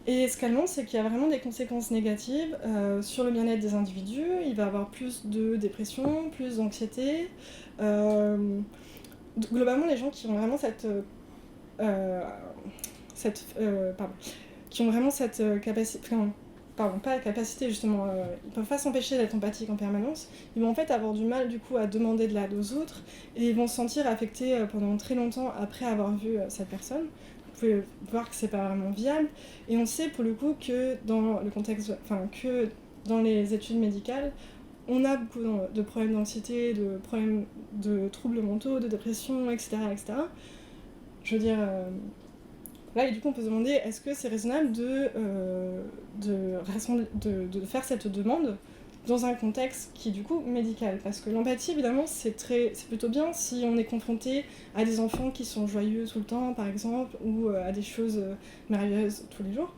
Et ce qu'elle montre, c'est qu'il y a vraiment des conséquences négatives sur le bien-être des individus. Il va y avoir plus de dépression, plus d'anxiété. Globalement, les gens qui ont vraiment qui ont vraiment cette capacité... pas la capacité justement, ils peuvent pas s'empêcher d'être empathiques en permanence, ils vont en fait avoir du mal du coup à demander de l'aide aux autres, et ils vont se sentir affectés pendant très longtemps après avoir vu cette personne. Vous pouvez voir que c'est pas vraiment viable, et on sait pour le coup que dans le contexte, que dans les études médicales, on a beaucoup de problèmes d'anxiété, de problèmes de troubles mentaux, de dépression, etc. etc. Je veux dire... Là, et du coup, on peut se demander, est-ce que c'est raisonnable de faire cette demande dans un contexte qui est du coup médical? Parce que l'empathie, évidemment, c'est plutôt bien si on est confronté à des enfants qui sont joyeux tout le temps, par exemple, ou à des choses merveilleuses tous les jours.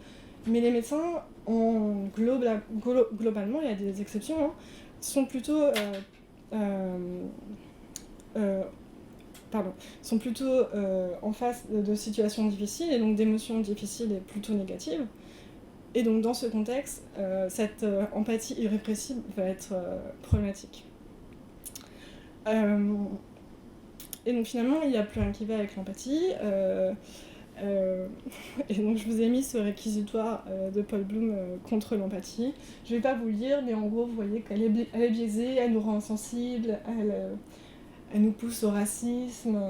Mais les médecins, globalement, il y a des exceptions, hein, sont plutôt... en face de situations difficiles, et donc d'émotions difficiles et plutôt négatives. Et donc dans ce contexte, cette empathie irrépressible va être problématique. Et donc finalement, il n'y a plus rien qui va avec l'empathie. Et donc je vous ai mis ce réquisitoire de Paul Bloom contre l'empathie. Je ne vais pas vous le lire, mais en gros, vous voyez qu'elle est biaisée, elle nous rend insensibles, elle nous pousse au racisme,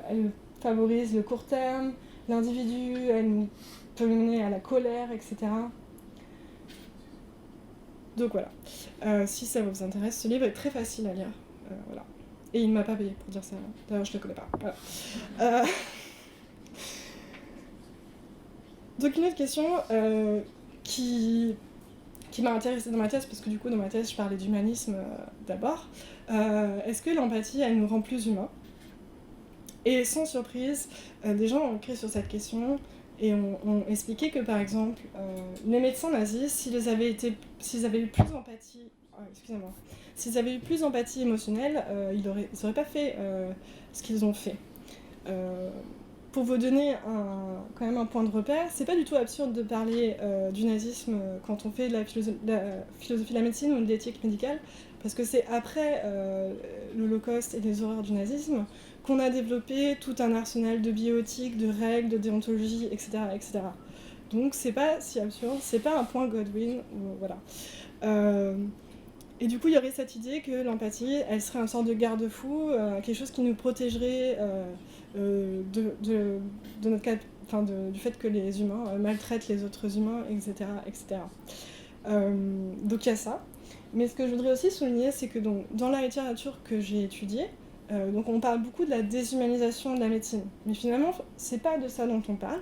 elle favorise le court terme, l'individu, elle peut mener à la colère, etc. Donc voilà. Si ça vous intéresse, ce livre est très facile à lire. Voilà. Et il ne m'a pas payé pour dire ça. D'ailleurs, je ne le connais pas. Voilà. Donc une autre question qui m'a intéressée dans ma thèse, parce que du coup dans ma thèse je parlais d'humanisme d'abord. Est-ce que l'empathie, elle nous rend plus humains? Et sans surprise, des gens ont écrit sur cette question et ont expliqué que par exemple les médecins nazis, s'ils avaient eu plus d'empathie, s'ils avaient eu plus d'empathie émotionnelle, ils n'auraient pas fait ce qu'ils ont fait. Pour vous donner quand même un point de repère, c'est pas du tout absurde de parler du nazisme quand on fait de la philosophie de la médecine ou de l'éthique médicale, parce que c'est après l'Holocauste et les horreurs du nazisme qu'on a développé tout un arsenal de bioéthique, de règles, de déontologie, etc. etc. Donc c'est pas si absurde, c'est pas un point Godwin, voilà. Et du coup, il y aurait cette idée que l'empathie, elle serait une sorte de garde-fou, quelque chose qui nous protégerait du fait que les humains maltraitent les autres humains, etc. etc. Donc il y a ça. Mais ce que je voudrais aussi souligner, c'est que dans la littérature que j'ai étudiée, Donc on parle beaucoup de la déshumanisation de la médecine. Mais finalement, c'est pas de ça dont on parle.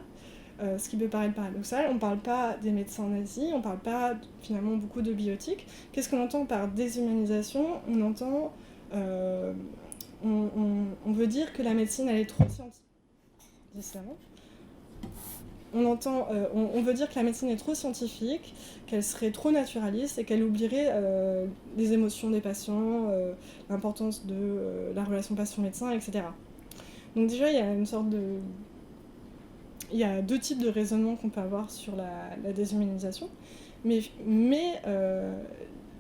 Ce qui peut paraître paradoxal, on parle pas des médecins nazis, on parle pas finalement beaucoup de biotiques. Qu'est-ce qu'on entend par déshumanisation ? On entend... on veut dire que la médecine, elle est trop scientifique. On veut dire que la médecine est trop scientifique, qu'elle serait trop naturaliste et qu'elle oublierait les émotions des patients, l'importance de la relation patient-médecin, etc. Donc déjà, il y a une sorte de... Il y a deux types de raisonnements qu'on peut avoir sur la déshumanisation, mais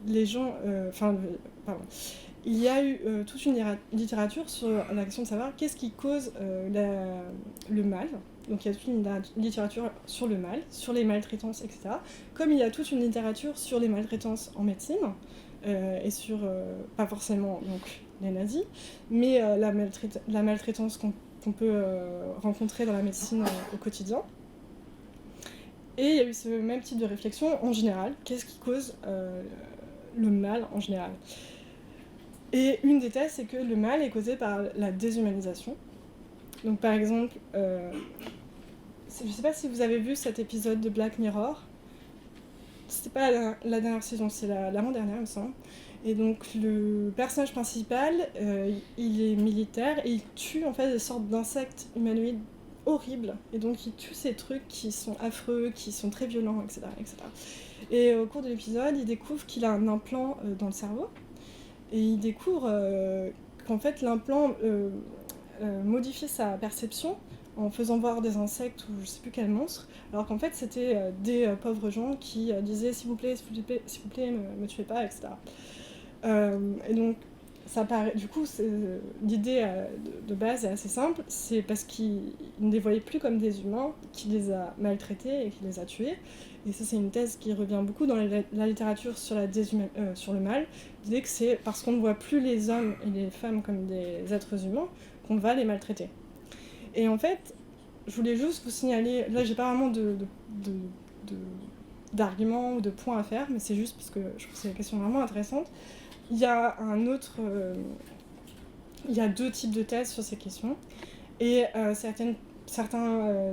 les gens... pardon. Il y a eu toute une littérature sur la question de savoir qu'est-ce qui cause le mal. Donc il y a toute une littérature sur le mal, sur les maltraitances, etc. Comme il y a toute une littérature sur les maltraitances en médecine, et sur, pas forcément donc, les nazis, mais la maltraitance qu'on peut rencontrer dans la médecine au quotidien. Et il y a eu ce même type de réflexion en général. Qu'est-ce qui cause le mal en général ? Et une des thèses, c'est que le mal est causé par la déshumanisation. Donc par exemple, je ne sais pas si vous avez vu cet épisode de Black Mirror. C'était pas la dernière saison, c'est l'avant-dernière, il me semble. Et donc le personnage principal, il est militaire et il tue en fait des sortes d'insectes humanoïdes horribles. Et donc il tue ces trucs qui sont affreux, qui sont très violents, etc. etc. Et au cours de l'épisode, il découvre qu'il a un implant dans le cerveau. Et il découvre qu'en fait l'implant modifie sa perception en faisant voir des insectes ou je sais plus quel monstre, alors qu'en fait c'était des pauvres gens qui disaient s'il vous plaît, me tuez pas, etc. Et donc ça paraît, du coup l'idée de base est assez simple, c'est parce qu'il ne les voyait plus comme des humains, qu'il les a maltraités et qu'il les a tués. Et ça c'est une thèse qui revient beaucoup dans la littérature sur, sur le mal, l'idée que c'est parce qu'on ne voit plus les hommes et les femmes comme des êtres humains qu'on va les maltraiter. Et en fait, je voulais juste vous signaler, là j'ai pas vraiment d'arguments ou de points à faire, mais c'est juste parce que je trouve que c'est une question vraiment intéressante. Il y a il y a deux types de thèses sur ces questions, et certains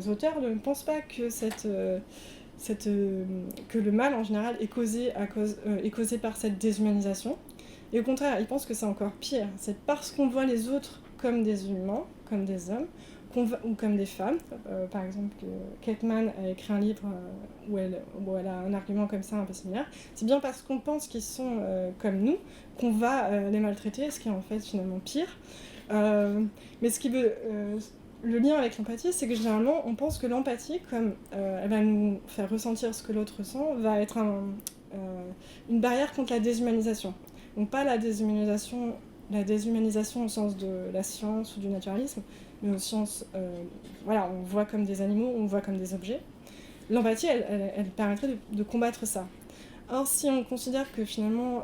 auteurs ne pensent pas que que le mal en général est causé par cette déshumanisation, et au contraire, ils pensent que c'est encore pire. C'est parce qu'on voit les autres comme des humains, comme des hommes, ou comme des femmes. Par exemple, Kate Manne a écrit un livre où elle a un argument comme ça un peu similaire. C'est bien parce qu'on pense qu'ils sont comme nous qu'on va les maltraiter, ce qui est en fait finalement pire. Mais le lien avec l'empathie, c'est que généralement on pense que l'empathie, comme elle va nous faire ressentir ce que l'autre ressent, va être une barrière contre la déshumanisation. Donc pas la déshumanisation au sens de la science ou du naturalisme, mais au sens, on voit comme des animaux, on voit comme des objets. L'empathie, elle permettrait de combattre ça. Or, si on considère que finalement,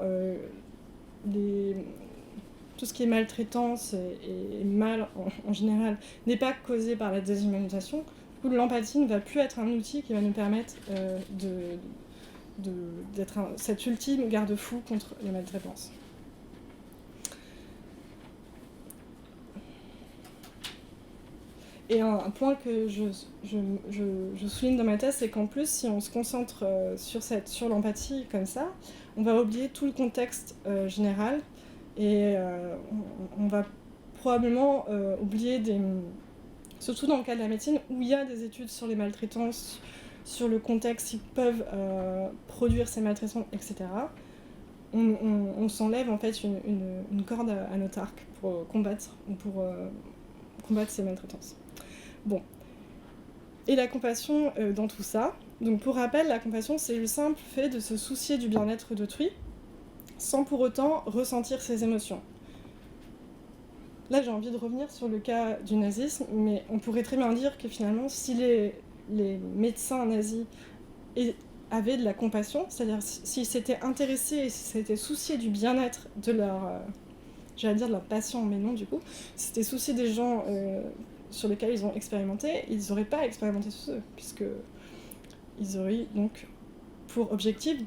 tout ce qui est maltraitance et mal en général n'est pas causé par la déshumanisation, du coup, l'empathie ne va plus être un outil qui va nous permettre d'être cet ultime garde-fou contre les maltraitances. Et un point que je souligne dans ma thèse, c'est qu'en plus, si on se concentre sur l'empathie comme ça, on va oublier tout le contexte général, et on va probablement oublier surtout dans le cas de la médecine, où il y a des études sur les maltraitances, sur le contexte qui peuvent produire ces maltraitances, etc. On s'enlève en fait une corde à notre arc pour combattre ces maltraitances. Bon. Et la compassion dans tout ça. Donc pour rappel, la compassion, c'est le simple fait de se soucier du bien-être d'autrui, sans pour autant ressentir ses émotions. Là, j'ai envie de revenir sur le cas du nazisme, mais on pourrait très bien dire que finalement, si les médecins nazis avaient de la compassion, c'est-à-dire s'ils s'étaient intéressés et s'ils s'étaient souciés du bien-être de de leurs patients, mais non du coup, s'ils s'étaient souciés des gens sur lesquels ils ont expérimenté, ils n'auraient pas expérimenté sur eux, puisqu'ils auraient donc pour objectif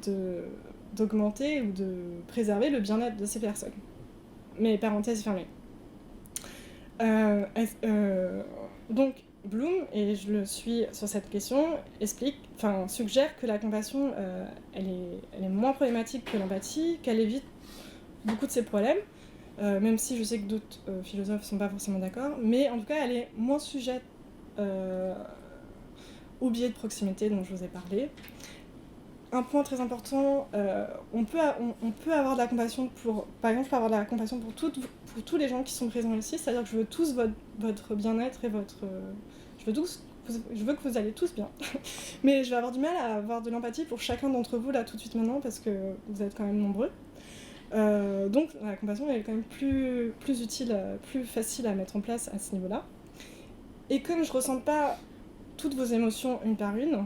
d'augmenter ou de préserver le bien-être de ces personnes. Mais parenthèse fermée. Donc Bloom, et je le suis sur cette question, suggère que la compassion, elle est moins problématique que l'empathie, qu'elle évite beaucoup de ces problèmes, même si je sais que d'autres philosophes ne sont pas forcément d'accord, mais en tout cas elle est moins sujette au biais de proximité dont je vous ai parlé. Un point très important, on peut avoir de la compassion par exemple, je peux avoir de la compassion pour tous les gens qui sont présents ici, c'est-à-dire que je veux tous votre bien-être et je veux que vous allez tous bien. Mais je vais avoir du mal à avoir de l'empathie pour chacun d'entre vous là tout de suite maintenant parce que vous êtes quand même nombreux. Donc la compassion elle est quand même plus utile, plus facile à mettre en place à ce niveau-là. Et comme je ressens pas toutes vos émotions une par une,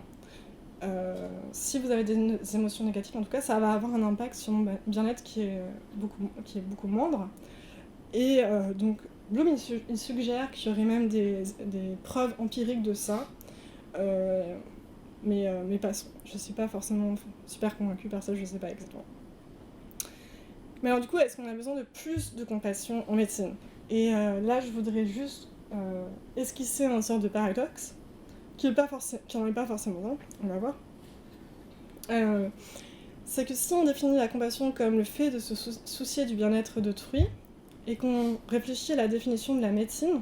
si vous avez des émotions négatives, en tout cas, ça va avoir un impact sur mon bien-être qui est beaucoup moindre. Et donc, Bloom, il suggère qu'il y aurait même des preuves empiriques de ça. Mais passons. Je ne suis pas forcément super convaincue par ça, je ne sais pas exactement. Mais alors du coup, est-ce qu'on a besoin de plus de compassion en médecine ? Et là, je voudrais juste esquisser un sort de paradoxe, qui n'en est pas forcément un, on va voir. C'est que si on définit la compassion comme le fait de se soucier du bien-être d'autrui, et qu'on réfléchit à la définition de la médecine,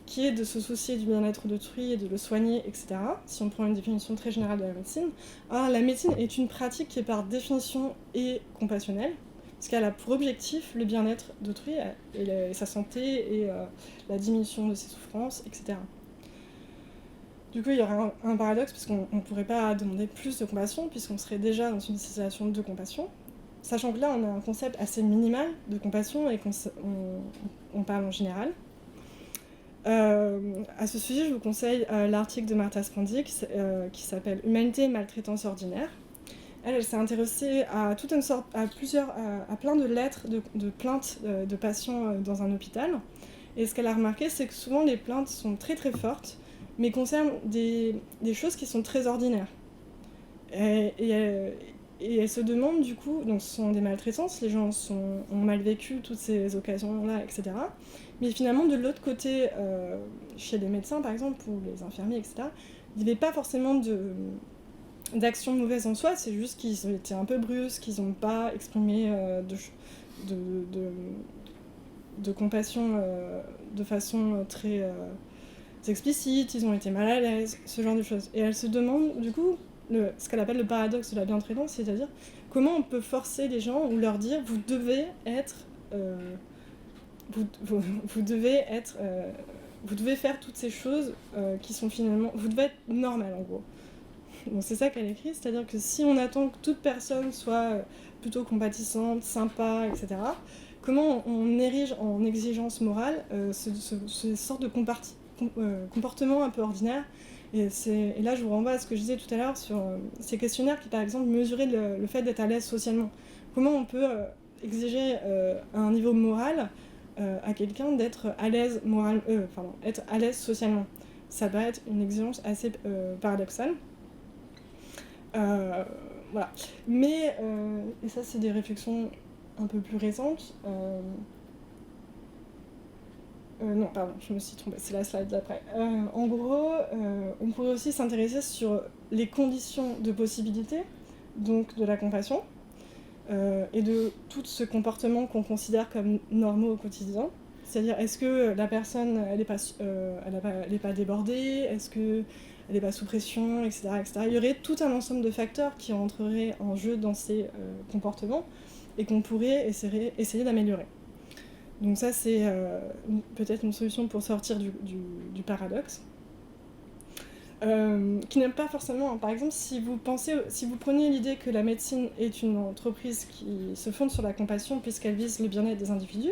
qui est de se soucier du bien-être d'autrui et de le soigner, etc., si on prend une définition très générale de la médecine, alors la médecine est une pratique qui est par définition et compassionnelle, parce qu'elle a pour objectif le bien-être d'autrui et sa santé et la diminution de ses souffrances, etc. Du coup, il y aurait un paradoxe, puisqu'on ne pourrait pas demander plus de compassion, puisqu'on serait déjà dans une situation de compassion, sachant que là, on a un concept assez minimal de compassion et qu'on parle en général. À ce sujet, je vous conseille l'article de Martha Spandic qui s'appelle « Humanité et maltraitance ordinaire ». Elle s'est intéressée à plein de lettres, de plaintes de patients dans un hôpital. Et ce qu'elle a remarqué, c'est que souvent les plaintes sont très très fortes, mais concernent des choses qui sont très ordinaires. Et elle se demande du coup, donc ce sont des maltraitances, les gens ont mal vécu toutes ces occasions-là, etc. Mais finalement, de l'autre côté, chez les médecins par exemple, ou les infirmiers, etc., il n'y avait pas forcément d'actions mauvaises en soi, c'est juste qu'ils étaient un peu brusques, qu'ils n'ont pas exprimé de compassion de façon très explicite, ils ont été mal à l'aise, ce genre de choses. Et elle se demande du coup ce qu'elle appelle le paradoxe de la bientraitance, c'est-à-dire comment on peut forcer les gens ou leur dire vous devez faire toutes ces choses qui sont finalement, vous devez être normal en gros. Donc c'est ça qu'elle écrit, c'est-à-dire que si on attend que toute personne soit plutôt compatissante, sympa, etc., comment on érige en exigence morale ce sorte de comportement un peu ordinaire. Et là, je vous renvoie à ce que je disais tout à l'heure sur ces questionnaires qui, par exemple, mesuraient le fait d'être à l'aise socialement. Comment on peut exiger à un niveau moral à quelqu'un d'être à l'aise être à l'aise socialement. Ça peut être une exigence assez paradoxale. Voilà. Mais, et ça c'est des réflexions un peu plus récentes. Non, pardon, je me suis trompée, c'est la slide d'après. En gros, on pourrait aussi s'intéresser sur les conditions de possibilité, donc de la compassion, et de tout ce comportement qu'on considère comme normaux au quotidien. C'est-à-dire, est-ce que la personne, elle n'est pas débordée, est-ce qu'elle n'est pas sous pression, etc., etc. Il y aurait tout un ensemble de facteurs qui entreraient en jeu dans ces comportements et qu'on pourrait essayer d'améliorer. Donc ça, c'est peut-être une solution pour sortir du paradoxe. Qui n'aime pas forcément, par exemple, si vous prenez l'idée que la médecine est une entreprise qui se fonde sur la compassion puisqu'elle vise le bien-être des individus,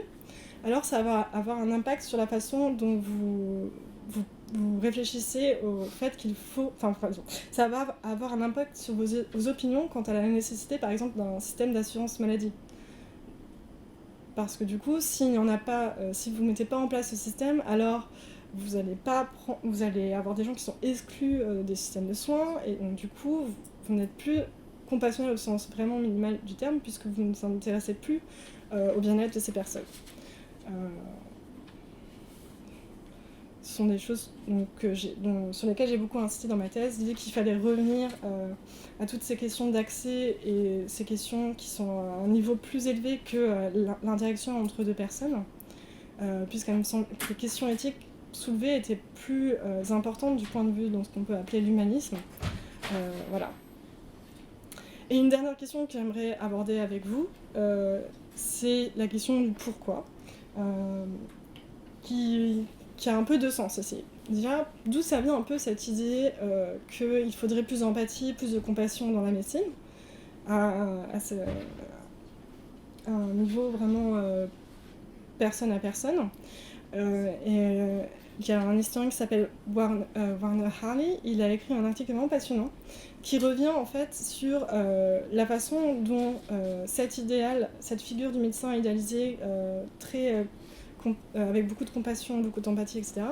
alors ça va avoir un impact sur la façon dont vous réfléchissez au fait qu'il faut... ça va avoir un impact sur vos opinions quant à la nécessité, par exemple, d'un système d'assurance maladie. Parce que du coup, si vous ne mettez pas en place ce système, alors vous allez avoir des gens qui sont exclus des systèmes de soins, et donc du coup, vous n'êtes plus compassionnel au sens vraiment minimal du terme, puisque vous ne vous intéressez plus au bien-être de ces personnes. Ce sont des choses sur lesquelles j'ai beaucoup insisté dans ma thèse, l'idée qu'il fallait revenir à toutes ces questions d'accès et ces questions qui sont à un niveau plus élevé que l'interaction entre deux personnes, puisqu'il me semble que les questions éthiques soulevées étaient plus importantes du point de vue de ce qu'on peut appeler l'humanisme. Voilà. Et une dernière question que j'aimerais aborder avec vous, c'est la question du pourquoi, qui a un peu de sens aussi. Déjà, d'où ça vient un peu cette idée qu'il faudrait plus d'empathie, plus de compassion dans la médecine, à un niveau vraiment personne à personne. Il y a un historien qui s'appelle Warner Harley, il a écrit un article vraiment passionnant qui revient en fait sur la façon dont cet idéal, cette figure du médecin idéalisé, avec beaucoup de compassion, beaucoup d'empathie, etc.,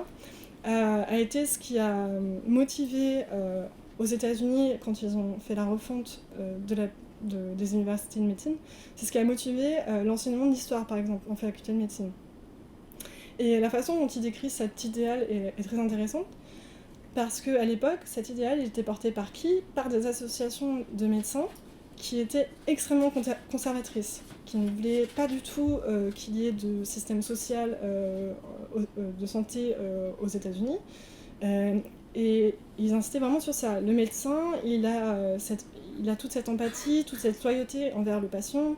a été ce qui a motivé aux États-Unis, quand ils ont fait la refonte des universités de médecine, c'est ce qui a motivé l'enseignement de l'histoire, par exemple, en faculté de médecine. Et la façon dont il décrit cet idéal est très intéressante, parce qu'à l'époque, cet idéal il était porté par qui ? Par des associations de médecins qui étaient extrêmement conservatrices, qui ne voulaient pas du tout qu'il y ait de système social de santé aux États-Unis. Et ils insistaient vraiment sur ça. Le médecin, il a toute cette empathie, toute cette loyauté envers le patient,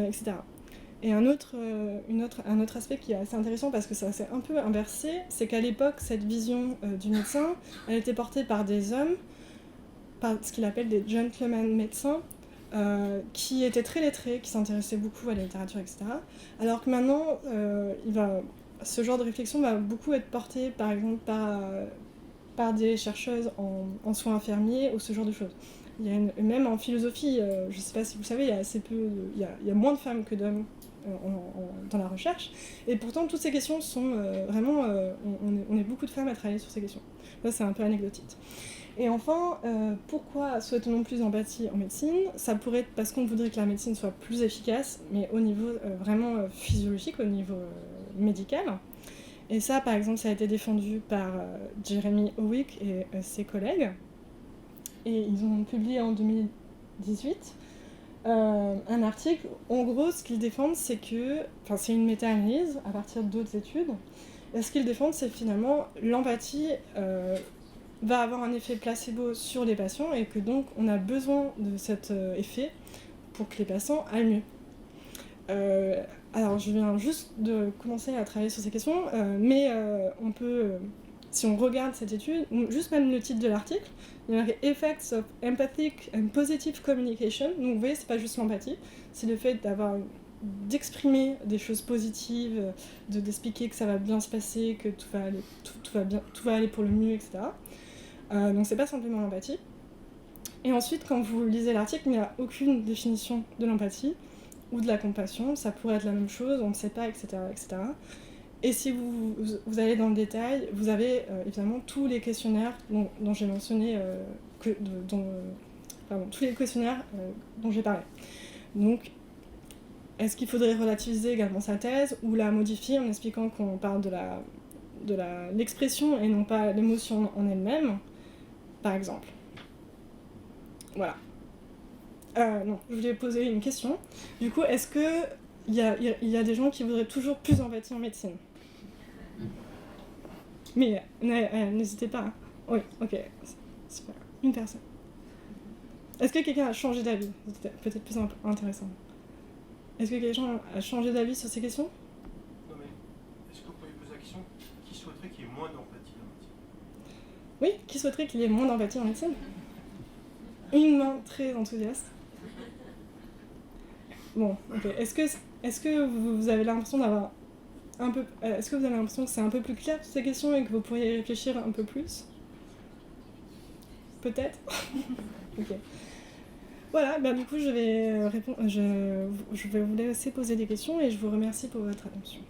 etc. Et un autre aspect qui est assez intéressant, parce que ça s'est un peu inversé, c'est qu'à l'époque, cette vision du médecin, elle était portée par des hommes, par ce qu'il appelle des gentlemen médecins, qui étaient très lettrés, qui s'intéressaient beaucoup à la littérature, etc. Alors que maintenant, ce genre de réflexion va beaucoup être porté, par exemple, par des chercheuses en soins infirmiers ou ce genre de choses. Même en philosophie, je ne sais pas si vous savez, il y a moins de femmes que d'hommes dans la recherche, et pourtant toutes ces questions sont vraiment, on est beaucoup de femmes à travailler sur ces questions. Ça, c'est un peu anecdotique. Et enfin, pourquoi souhaitons-nous plus d'empathie en médecine ? Ça pourrait être parce qu'on voudrait que la médecine soit plus efficace, mais au niveau vraiment physiologique, au niveau médical. Et ça, par exemple, ça a été défendu par Jeremy Howick et ses collègues. Et ils ont publié en 2018 un article. En gros, ce qu'ils défendent, c'est une méta-analyse à partir d'autres études. Et ce qu'ils défendent, c'est finalement l'empathie va avoir un effet placebo sur les patients, et que donc on a besoin de cet effet pour que les patients aillent mieux. Alors je viens juste de commencer à travailler sur ces questions, mais on peut, si on regarde cette étude, juste même le titre de l'article, il y a marqué Effects of Empathic and Positive Communication. Donc vous voyez, c'est pas juste l'empathie, c'est le fait d'exprimer des choses positives, d'expliquer que ça va bien se passer, que tout va aller pour le mieux, etc. Donc c'est pas simplement l'empathie. Et ensuite, quand vous lisez l'article, il n'y a aucune définition de l'empathie ou de la compassion, ça pourrait être la même chose, on ne sait pas, etc. etc. Et si vous allez dans le détail, vous avez évidemment tous les questionnaires dont j'ai mentionné, tous les questionnaires dont j'ai parlé. Donc, est-ce qu'il faudrait relativiser également sa thèse ou la modifier en expliquant qu'on parle de l'expression et non pas l'émotion en elle-même, par exemple. Voilà. Non, je voulais poser une question. Du coup, est-ce qu'il y a des gens qui voudraient toujours plus d'empathie en médecine ? Mais n'hésitez pas. Hein. Oui, ok. Super. Une personne. Est-ce que quelqu'un a changé d'avis ? C'est peut-être plus intéressant. Est-ce que quelqu'un a changé d'avis sur ces questions ? Non, mais est-ce que vous pouvez poser la question, qui souhaiterait qu'il y ait moins d'empathie en médecine ? Oui, qui souhaiterait qu'il y ait moins d'empathie en médecine ? Une main très enthousiaste. Bon, ok. Est-ce que vous avez l'impression d'avoir un peu... est-ce que vous avez l'impression que c'est un peu plus clair toutes ces questions et que vous pourriez y réfléchir un peu plus ? Peut-être. Ok. Voilà, du coup je vais vous laisser poser des questions et je vous remercie pour votre attention.